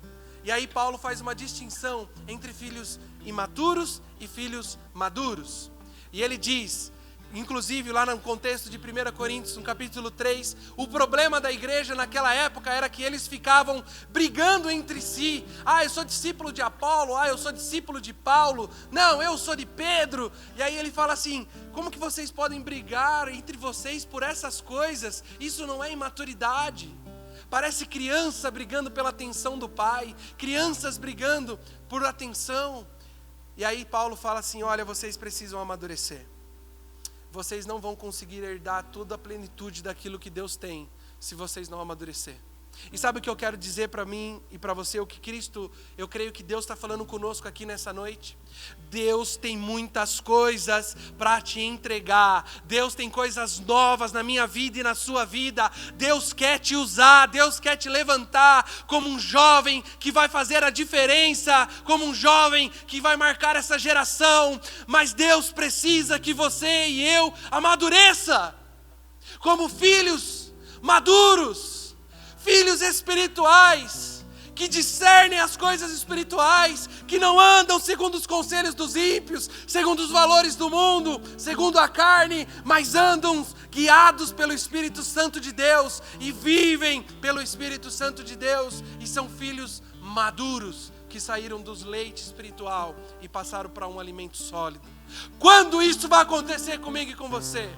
E aí Paulo faz uma distinção entre filhos imaturos e filhos maduros. E ele diz, inclusive lá no contexto de 1 Coríntios, no capítulo 3, o problema da igreja naquela época era que eles ficavam brigando entre si. Ah, eu sou discípulo de Apolo, eu sou discípulo de Paulo, não, eu sou de Pedro. E aí ele fala assim: como que vocês podem brigar entre vocês por essas coisas? Isso não é imaturidade. Parece criança brigando pela atenção do pai, crianças brigando por atenção. E aí Paulo fala assim: olha, vocês precisam amadurecer. Vocês não vão conseguir herdar toda a plenitude daquilo que Deus tem, se vocês não amadurecer. E sabe o que eu quero dizer para mim e para você? O que Cristo, eu creio que Deus está falando conosco aqui nessa noite. Deus tem muitas coisas para te entregar. Deus tem coisas novas na minha vida e na sua vida. Deus quer te usar, Deus quer te levantar como um jovem que vai fazer a diferença, como um jovem que vai marcar essa geração. Mas Deus precisa que você e eu amadureça como filhos maduros, filhos espirituais, que discernem as coisas espirituais, que não andam segundo os conselhos dos ímpios, segundo os valores do mundo, segundo a carne, mas andam guiados pelo Espírito Santo de Deus e vivem pelo Espírito Santo de Deus, e são filhos maduros que saíram dos leite espiritual e passaram para um alimento sólido. Quando isso vai acontecer comigo e com você?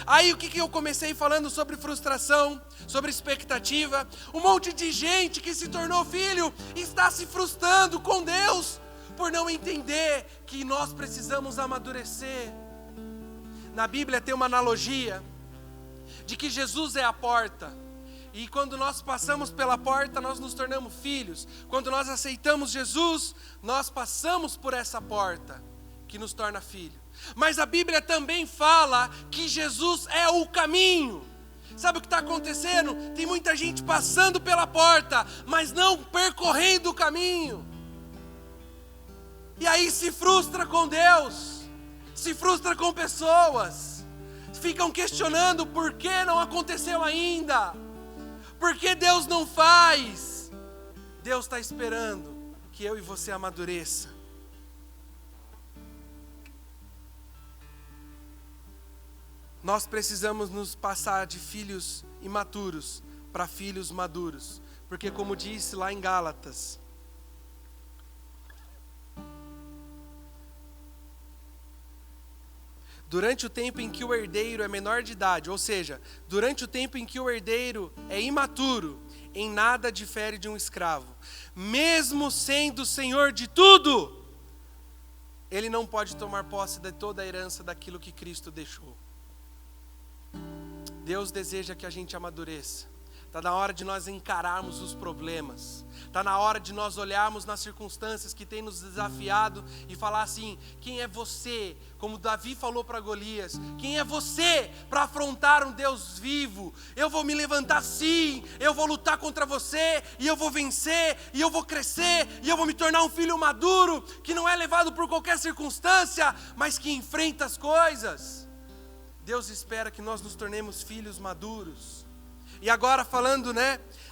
Aí o que eu comecei falando sobre frustração, sobre expectativa? Um monte de gente que se tornou filho está se frustrando com Deus por não entender que nós precisamos amadurecer. Na Bíblia tem uma analogia de que Jesus é a porta, e quando nós passamos pela porta nós nos tornamos filhos. Quando nós aceitamos Jesus, nós passamos por essa porta que nos torna filho. Mas a Bíblia também fala que Jesus é o caminho. Sabe o que está acontecendo? Tem muita gente passando pela porta, mas não percorrendo o caminho. E aí se frustra com Deus. se frustra com pessoas, ficam questionando por que não aconteceu ainda, por que Deus não faz. Deus está esperando que eu e você amadureça. Nós precisamos nos passar de filhos imaturos para filhos maduros, porque como disse lá em Gálatas, durante o tempo em que o herdeiro é menor de idade, ou seja, durante o tempo em que o herdeiro é imaturo, em nada difere de um escravo. Mesmo sendo senhor de tudo, ele não pode tomar posse de toda a herança daquilo que Cristo deixou. Deus deseja que a gente amadureça. Está na hora de nós encararmos os problemas. Está na hora de nós olharmos nas circunstâncias que tem nos desafiado e falar assim: quem é você? Como Davi falou para Golias, quem é você para afrontar um Deus vivo? Eu vou me levantar sim, eu vou lutar contra você, e eu vou vencer, e eu vou crescer, e eu vou me tornar um filho maduro, que não é levado por qualquer circunstância, mas que enfrenta as coisas. Deus espera que nós nos tornemos filhos maduros. E agora falando,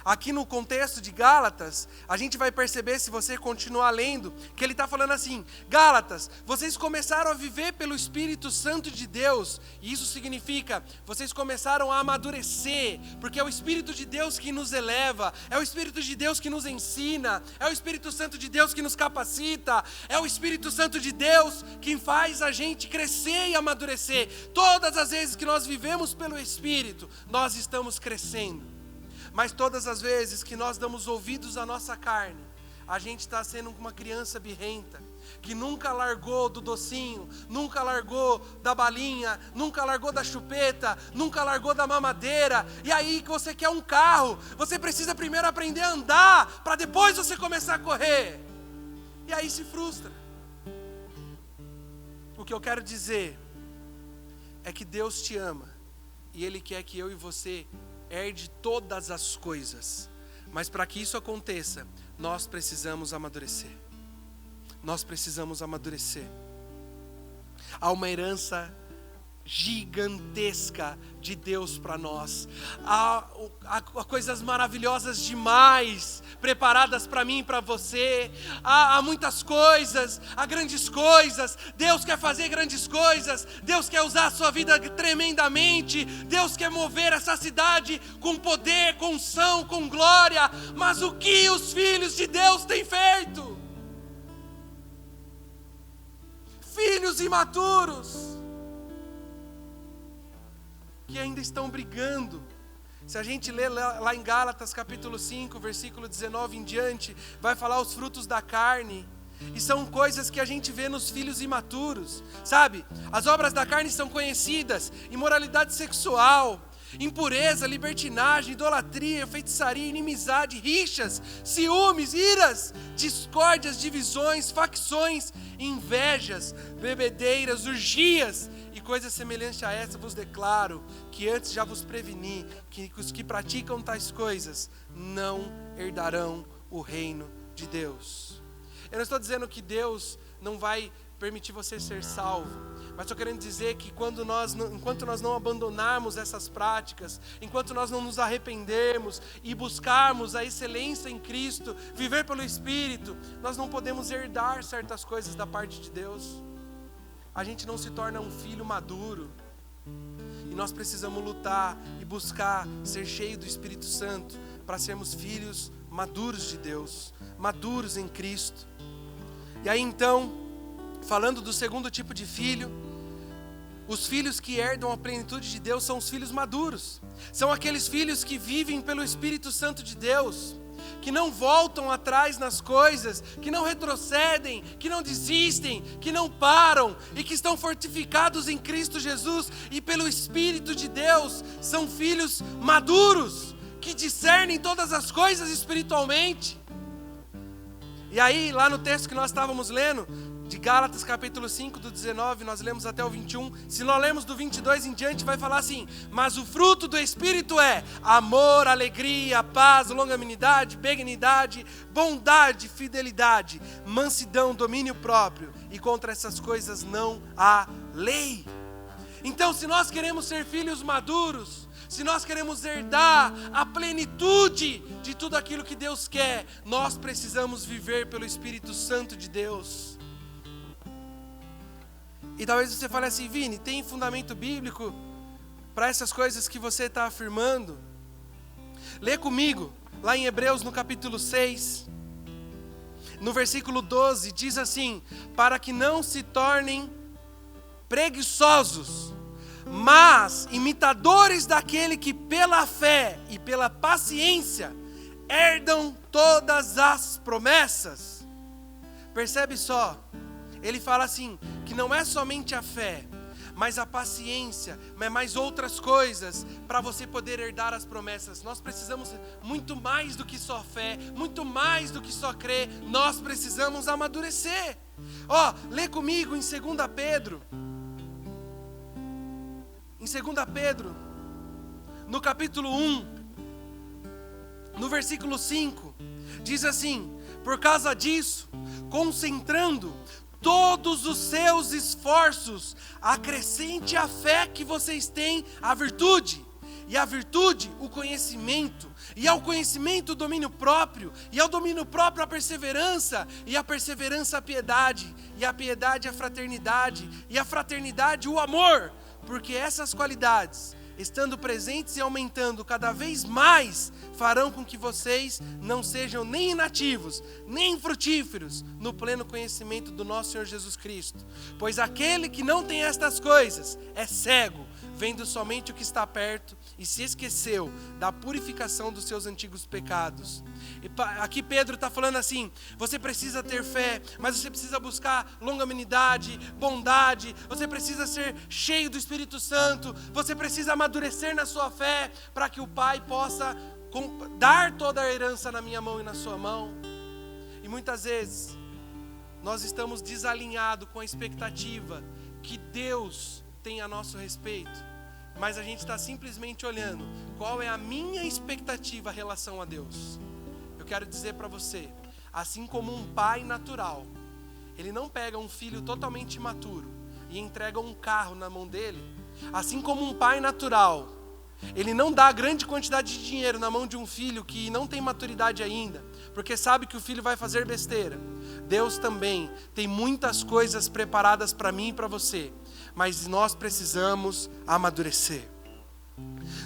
aqui no contexto de Gálatas, a gente vai perceber, se você continuar lendo, que ele está falando assim: Gálatas, vocês começaram a viver pelo Espírito Santo de Deus, e isso significa, vocês começaram a amadurecer, porque é o Espírito de Deus que nos eleva, é o Espírito de Deus que nos ensina, é o Espírito Santo de Deus que nos capacita, é o Espírito Santo de Deus que faz a gente crescer e amadurecer. Todas as vezes que nós vivemos pelo Espírito, nós estamos crescendo. Mas todas as vezes que nós damos ouvidos à nossa carne, a gente está sendo uma criança birrenta, que nunca largou do docinho, nunca largou da balinha, nunca largou da chupeta, nunca largou da mamadeira. E aí que você quer um carro, você precisa primeiro aprender a andar, para depois você começar a correr. E aí se frustra. O que eu quero dizer é que Deus te ama, e Ele quer que eu e você herde todas as coisas, mas para que isso aconteça, nós precisamos amadurecer. Nós precisamos amadurecer. Há uma herança gigantesca de Deus para nós. Há coisas maravilhosas demais preparadas para mim e para você. Há muitas coisas, há grandes coisas. Deus quer fazer grandes coisas. Deus quer usar a sua vida tremendamente. Deus quer mover essa cidade com poder, com unção, com glória. Mas o que os filhos de Deus têm feito? Filhos imaturos que ainda estão brigando. Se a gente ler lá em Gálatas capítulo 5, versículo 19 em diante, vai falar os frutos da carne, e são coisas que a gente vê nos filhos imaturos, sabe? As obras da carne são conhecidas: imoralidade sexual, impureza, libertinagem, idolatria, feitiçaria, inimizade, rixas, ciúmes, iras, discórdias, divisões, facções, invejas, bebedeiras, orgias e coisas semelhantes a essa vos declaro, que antes já vos preveni, que os que praticam tais coisas não herdarão o reino de Deus. Eu não estou dizendo que Deus não vai permitir você ser salvo, mas estou querendo dizer que enquanto nós não abandonarmos essas práticas, enquanto nós não nos arrependermos e buscarmos a excelência em Cristo, viver pelo Espírito, nós não podemos herdar certas coisas da parte de Deus. A gente não se torna um filho maduro, e nós precisamos lutar e buscar ser cheio do Espírito Santo para sermos filhos maduros de Deus, maduros em Cristo. E aí então, falando do segundo tipo de filho, os filhos que herdam a plenitude de Deus são os filhos maduros. São aqueles filhos que vivem pelo Espírito Santo de Deus, que não voltam atrás nas coisas, que não retrocedem, que não desistem, que não param, e que estão fortificados em Cristo Jesus e pelo Espírito de Deus. São filhos maduros, que discernem todas as coisas espiritualmente. E aí, lá no texto que nós estávamos lendo, de Gálatas capítulo 5, do 19, nós lemos até o 21. Se nós lemos do 22 em diante, vai falar assim: mas o fruto do Espírito é amor, alegria, paz, longanimidade, benignidade, bondade, fidelidade, mansidão, domínio próprio. e contra essas coisas não há lei. Então, se nós queremos ser filhos maduros, se nós queremos herdar a plenitude de tudo aquilo que Deus quer, nós precisamos viver pelo Espírito Santo de Deus. E talvez você fale assim: Vini, tem fundamento bíblico para essas coisas que você está afirmando? Lê comigo, lá em Hebreus no capítulo 6, no versículo 12, diz assim: para que não se tornem preguiçosos, mas imitadores daquele que pela fé e pela paciência herdam todas as promessas. Percebe só, ele fala assim, que não é somente a fé, mas a paciência, mas mais outras coisas para você poder herdar as promessas. Nós precisamos muito mais do que só fé, muito mais do que só crer, nós precisamos amadurecer. Lê comigo em 2 Pedro. Em 2 Pedro, no capítulo 1, no versículo 5, diz assim: por causa disso, concentrando todos os seus esforços, acrescente à fé que vocês têm a virtude, e a virtude o conhecimento, e ao conhecimento o domínio próprio, e ao domínio próprio a perseverança, e a perseverança a piedade, e a piedade a fraternidade, e a fraternidade o amor, porque essas qualidades, estando presentes e aumentando cada vez mais, farão com que vocês não sejam nem inativos, nem infrutíferos no pleno conhecimento do nosso Senhor Jesus Cristo. Pois aquele que não tem estas coisas é cego, vendo somente o que está perto e se esqueceu da purificação dos seus antigos pecados. E aqui Pedro está falando assim: você precisa ter fé, mas você precisa buscar longanimidade, bondade, você precisa ser cheio do Espírito Santo, você precisa amadurecer na sua fé, para que o Pai possa dar toda a herança na minha mão e na sua mão. E muitas vezes nós estamos desalinhados com a expectativa que Deus tem a nosso respeito, mas a gente está simplesmente olhando qual é a minha expectativa em relação a Deus. Eu quero dizer para você, assim como um pai natural, ele não pega um filho totalmente imaturo e entrega um carro na mão dele, assim como um pai natural, ele não dá grande quantidade de dinheiro na mão de um filho que não tem maturidade ainda, porque sabe que o filho vai fazer besteira. Deus também tem muitas coisas preparadas para mim e para você, mas nós precisamos amadurecer.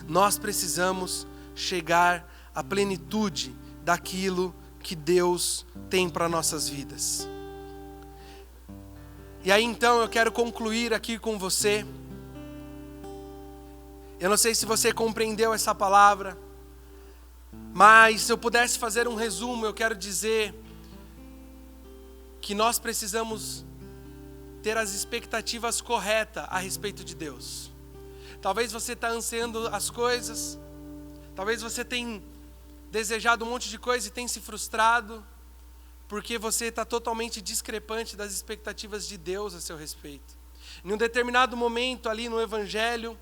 Nós precisamos chegar à plenitude daquilo que Deus tem para nossas vidas. E aí então eu quero concluir aqui com você. Eu não sei se você compreendeu essa palavra, mas se eu pudesse fazer um resumo, eu quero dizer que nós precisamos ter as expectativas corretas a respeito de Deus. Talvez você está ansiando as coisas, talvez você tenha desejado um monte de coisa e tenha se frustrado, porque você está totalmente discrepante das expectativas de Deus a seu respeito. Em um determinado momento ali no Evangelho,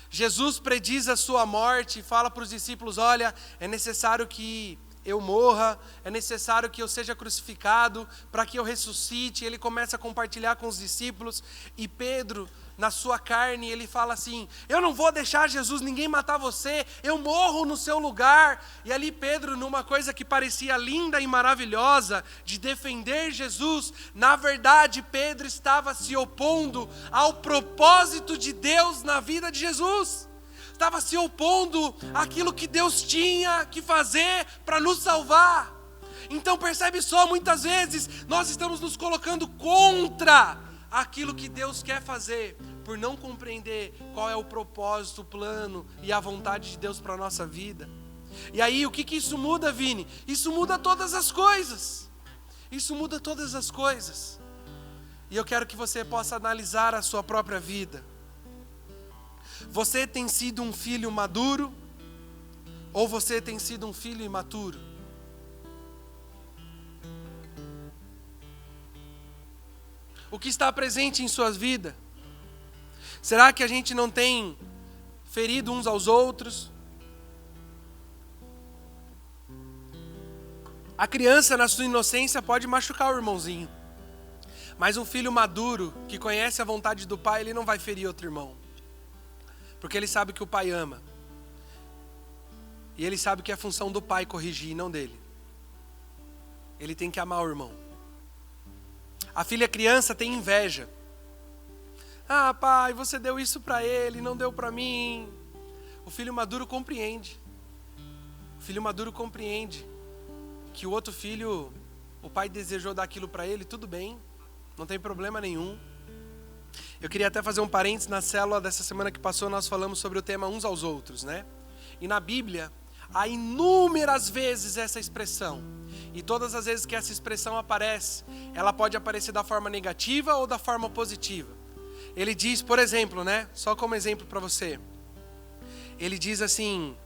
Jesus prediz a sua morte e fala para os discípulos: olha, é necessário que eu morra, é necessário que eu seja crucificado para que eu ressuscite. Ele começa a compartilhar com os discípulos, e Pedro, na sua carne, ele fala assim: eu não vou deixar, Jesus, ninguém matar você, eu morro no seu lugar. E ali Pedro, numa coisa que parecia linda e maravilhosa, de defender Jesus, na verdade Pedro estava se opondo ao propósito de Deus na vida de Jesus. Estava se opondo àquilo que Deus tinha que fazer para nos salvar. Então percebe só, muitas vezes nós estamos nos colocando contra aquilo que Deus quer fazer, por não compreender qual é o propósito, o plano e a vontade de Deus para a nossa vida. E aí o que isso muda, Vini? Isso muda todas as coisas. Isso muda todas as coisas. E eu quero que você possa analisar a sua própria vida. Você tem sido um filho maduro ou você tem sido um filho imaturo? O que está presente em sua vida? Será que a gente não tem ferido uns aos outros? A criança, na sua inocência, pode machucar o irmãozinho, Mas um filho maduro, que conhece a vontade do pai, ele não vai ferir outro irmão. Porque ele sabe que o pai ama. E ele sabe que é função do pai corrigir e não dele. Ele tem que amar o irmão. A filha criança tem inveja. Ah, pai, você deu isso para ele, não deu para mim. O filho maduro compreende. O filho maduro compreende que o outro filho, o pai desejou dar aquilo para ele, tudo bem, não tem problema nenhum. Eu queria até fazer um parênteses, na célula dessa semana que passou, nós falamos sobre o tema uns aos outros, né? E na Bíblia, há inúmeras vezes essa expressão. E todas as vezes que essa expressão aparece, ela pode aparecer da forma negativa ou da forma positiva. Ele diz, por exemplo, né? Só como exemplo para você. Ele diz assim: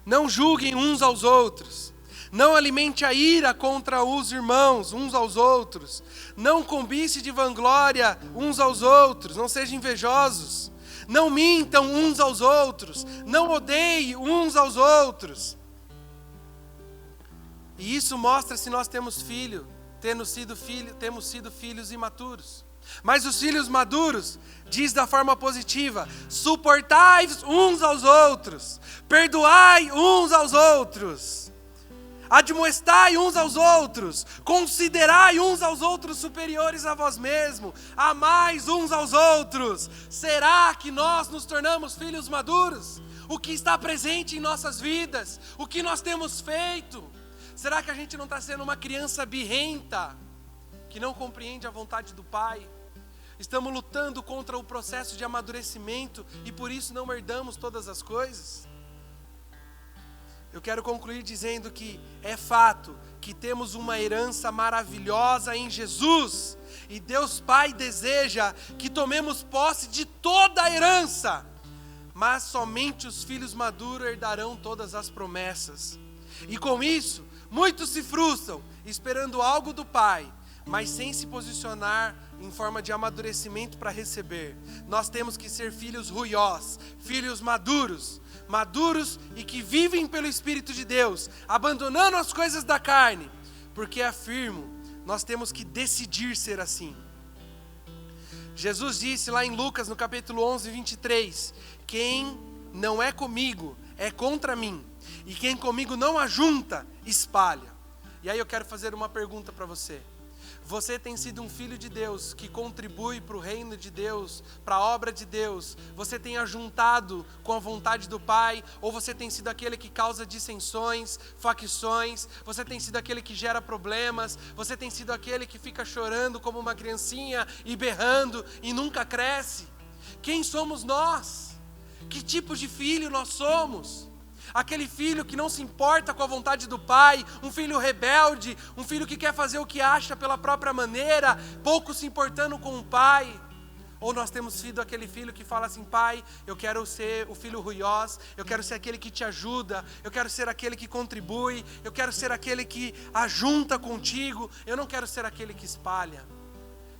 não julguem uns aos outros. Não alimente a ira contra os irmãos, uns aos outros. Não cobice de vanglória uns aos outros. Não sejam invejosos. Não mintam uns aos outros. Não odeiem uns aos outros. E isso mostra se nós temos sido filhos imaturos. Mas os filhos maduros, diz da forma positiva: suportai uns aos outros, perdoai uns aos outros, admoestai uns aos outros, considerai uns aos outros superiores a vós mesmos, amai uns aos outros. Será que nós nos tornamos filhos maduros? O que está presente em nossas vidas? O que nós temos feito? Será que a gente não está sendo uma criança birrenta, que não compreende a vontade do Pai? Estamos lutando contra o processo de amadurecimento e por isso não herdamos todas as coisas? Eu quero concluir dizendo que é fato que temos uma herança maravilhosa em Jesus. E Deus Pai deseja que tomemos posse de toda a herança. Mas somente os filhos maduros herdarão todas as promessas. E com isso, muitos se frustram, esperando algo do Pai, mas sem se posicionar em forma de amadurecimento para receber. Nós temos que ser filhos ruiós, filhos maduros e que vivem pelo Espírito de Deus, abandonando as coisas da carne, porque afirmo, nós temos que decidir ser assim. Jesus disse lá em Lucas, no capítulo 11, 23, quem não é comigo, é contra mim, e quem comigo não ajunta, espalha. E aí eu quero fazer uma pergunta para você. Você tem sido um filho de Deus que contribui para o reino de Deus, para a obra de Deus? Você tem ajuntado com a vontade do Pai? Ou você tem sido aquele que causa dissensões, facções? Você tem sido aquele que gera problemas? Você tem sido aquele que fica chorando como uma criancinha e berrando e nunca cresce? Quem somos nós? Que tipo de filho nós somos? Aquele filho que não se importa com a vontade do pai, um filho rebelde, um filho que quer fazer o que acha pela própria maneira, pouco se importando com o pai. Ou nós temos sido aquele filho que fala assim: pai, eu quero ser o filho ruiós, eu quero ser aquele que te ajuda, eu quero ser aquele que contribui, eu quero ser aquele que ajunta contigo, eu não quero ser aquele que espalha.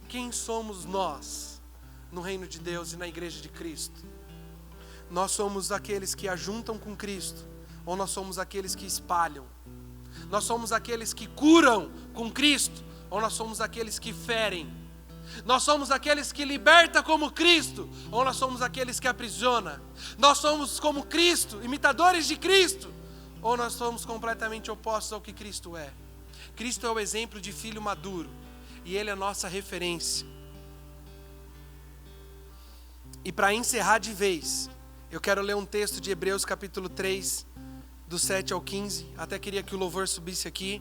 Quem somos nós no reino de Deus e na igreja de Cristo? Nós somos aqueles que ajuntam com Cristo, ou nós somos aqueles que espalham? Nós somos aqueles que curam com Cristo, ou nós somos aqueles que ferem? Nós somos aqueles que libertam como Cristo, ou nós somos aqueles que aprisiona? Nós somos como Cristo, imitadores de Cristo, ou nós somos completamente opostos ao que Cristo é? Cristo é o exemplo de filho maduro, e Ele é a nossa referência. E para encerrar de vez, eu quero ler um texto de Hebreus capítulo 3, do 7 ao 15. Até queria que o louvor subisse aqui.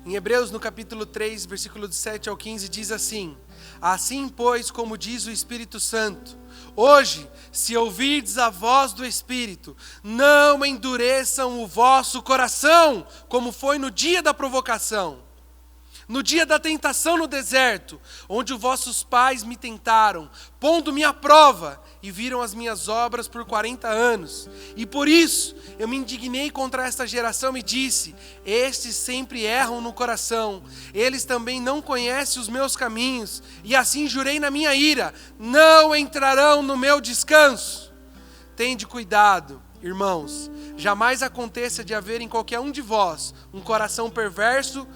Em Hebreus, no capítulo 3, versículo de 7 ao 15, diz assim: assim, pois, como diz o Espírito Santo, hoje, se ouvirdes a voz do Espírito, não endureçam o vosso coração, como foi no dia da provocação, no dia da tentação no deserto, onde os vossos pais me tentaram, pondo-me à prova, e viram as minhas obras por 40 anos. E por isso eu me indignei contra esta geração e disse: estes sempre erram no coração, eles também não conhecem os meus caminhos. E assim jurei na minha ira: não entrarão no meu descanso. Tende cuidado, irmãos, jamais aconteça de haver em qualquer um de vós um coração perverso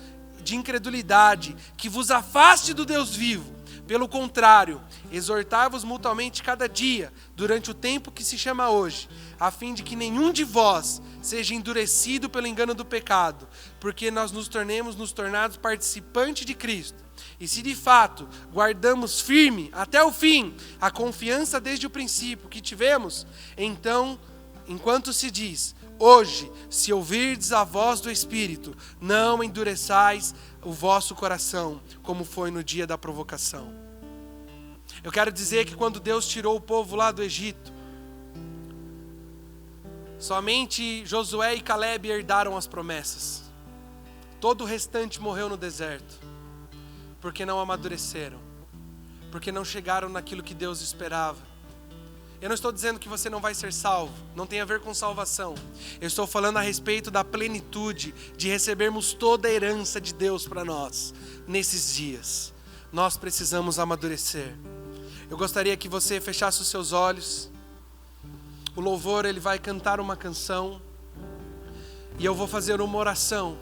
de incredulidade que vos afaste do Deus vivo. Pelo contrário, exortai-vos mutuamente cada dia, durante o tempo que se chama hoje, a fim de que nenhum de vós seja endurecido pelo engano do pecado, porque nós nos tornados participantes de Cristo. E se de fato guardamos firme até o fim a confiança desde o princípio que tivemos, então, enquanto se diz: hoje, se ouvirdes a voz do Espírito, não endureçais o vosso coração, como foi no dia da provocação. Eu quero dizer que quando Deus tirou o povo lá do Egito, somente Josué e Caleb herdaram as promessas. Todo o restante morreu no deserto, porque não amadureceram, porque não chegaram naquilo que Deus esperava. Eu não estou dizendo que você não vai ser salvo, não tem a ver com salvação. Eu estou falando a respeito da plenitude de recebermos toda a herança de Deus para nós nesses dias. Nós precisamos amadurecer. Eu gostaria que você fechasse os seus olhos. O louvor, ele vai cantar uma canção e eu vou fazer uma oração.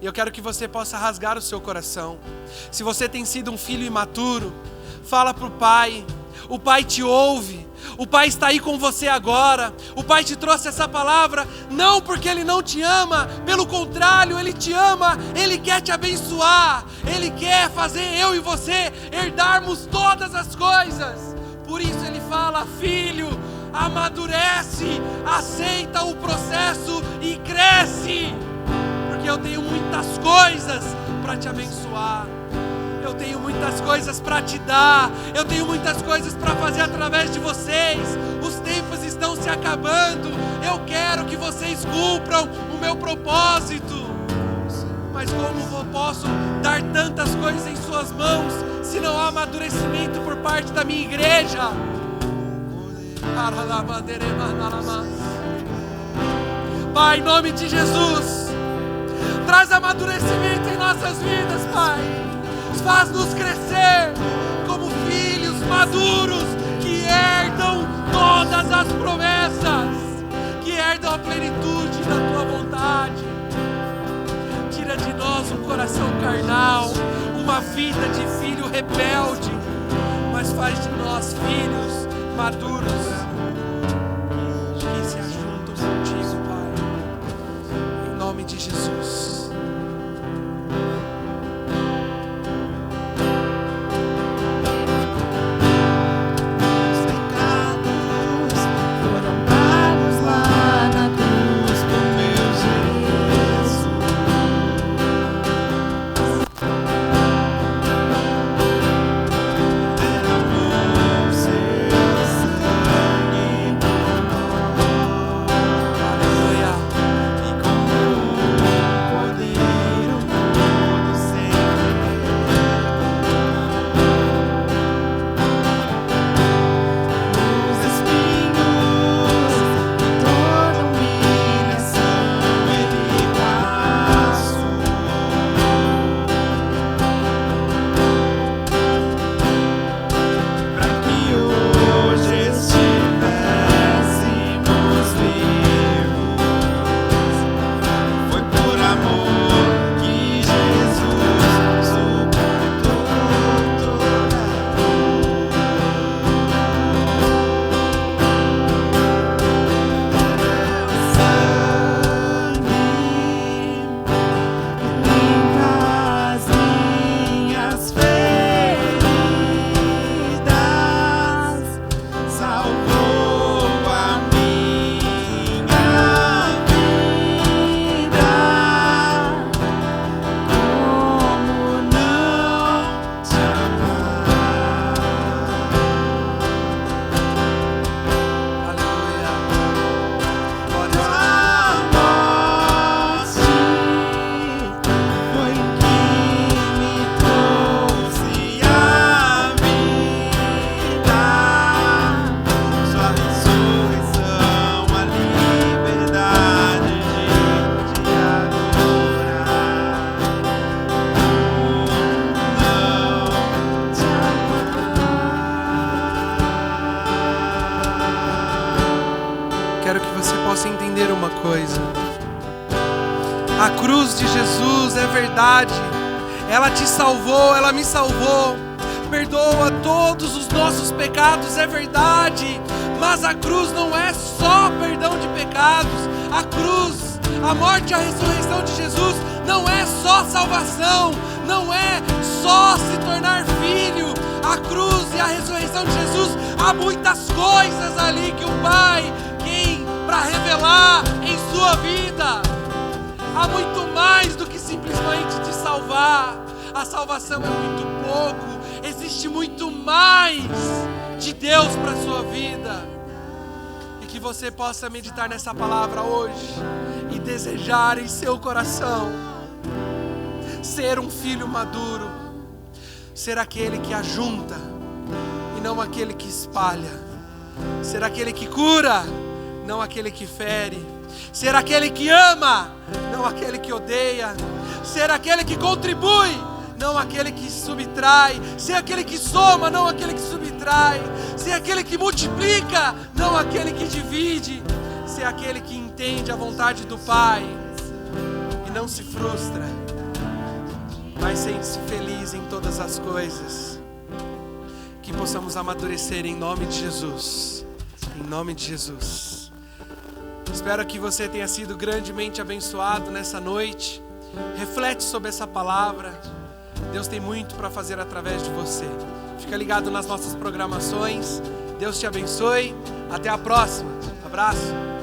E eu quero que você possa rasgar o seu coração. Se você tem sido um filho imaturo, fala para o Pai. O Pai te ouve. O Pai está aí com você agora. O Pai te trouxe essa palavra não porque Ele não te ama, pelo contrário, Ele te ama. Ele quer te abençoar. Ele quer fazer eu e você herdarmos todas as coisas. Por isso Ele fala: filho, amadurece, aceita o processo e cresce, porque eu tenho muitas coisas para te abençoar. Eu tenho muitas coisas para te dar. Eu tenho muitas coisas para fazer através de vocês. Os tempos estão se acabando. Eu quero que vocês cumpram o meu propósito. Mas como eu posso dar tantas coisas em suas mãos se não há amadurecimento por parte da minha igreja? Pai, em nome de Jesus, traz amadurecimento em nossas vidas, Pai. Faz-nos crescer como filhos maduros que herdam todas as promessas, que herdam a plenitude da Tua vontade. Tira de nós um coração carnal, uma vida de filho rebelde, mas faz de nós filhos maduros que se ajuntam contigo, Pai. Em nome de Jesus. A cruz de Jesus é verdade. Ela te salvou, ela me salvou. Perdoa todos os nossos pecados, é verdade. Mas a cruz não é só perdão de pecados. A cruz, a morte e a ressurreição de Jesus não é só salvação, não é só se tornar filho. A cruz e a ressurreição de Jesus, há muitas coisas ali que o Pai tem para revelar em sua vida. Há muito mais do que simplesmente te salvar. A salvação é muito pouco. Existe muito mais de Deus para a sua vida. E que você possa meditar nessa palavra hoje e desejar em seu coração ser um filho maduro, ser aquele que ajunta e não aquele que espalha, ser aquele que cura, não aquele que fere, ser aquele que ama, não aquele que odeia, ser aquele que contribui, não aquele que subtrai, ser aquele que soma, não aquele que subtrai, ser aquele que multiplica, não aquele que divide, ser aquele que entende a vontade do Pai e não se frustra, mas sente-se feliz em todas as coisas. Que possamos amadurecer em nome de Jesus, em nome de Jesus. Espero que você tenha sido grandemente abençoado nessa noite. Reflete sobre essa palavra. Deus tem muito para fazer através de você. Fica ligado nas nossas programações. Deus te abençoe. Até a próxima. Abraço.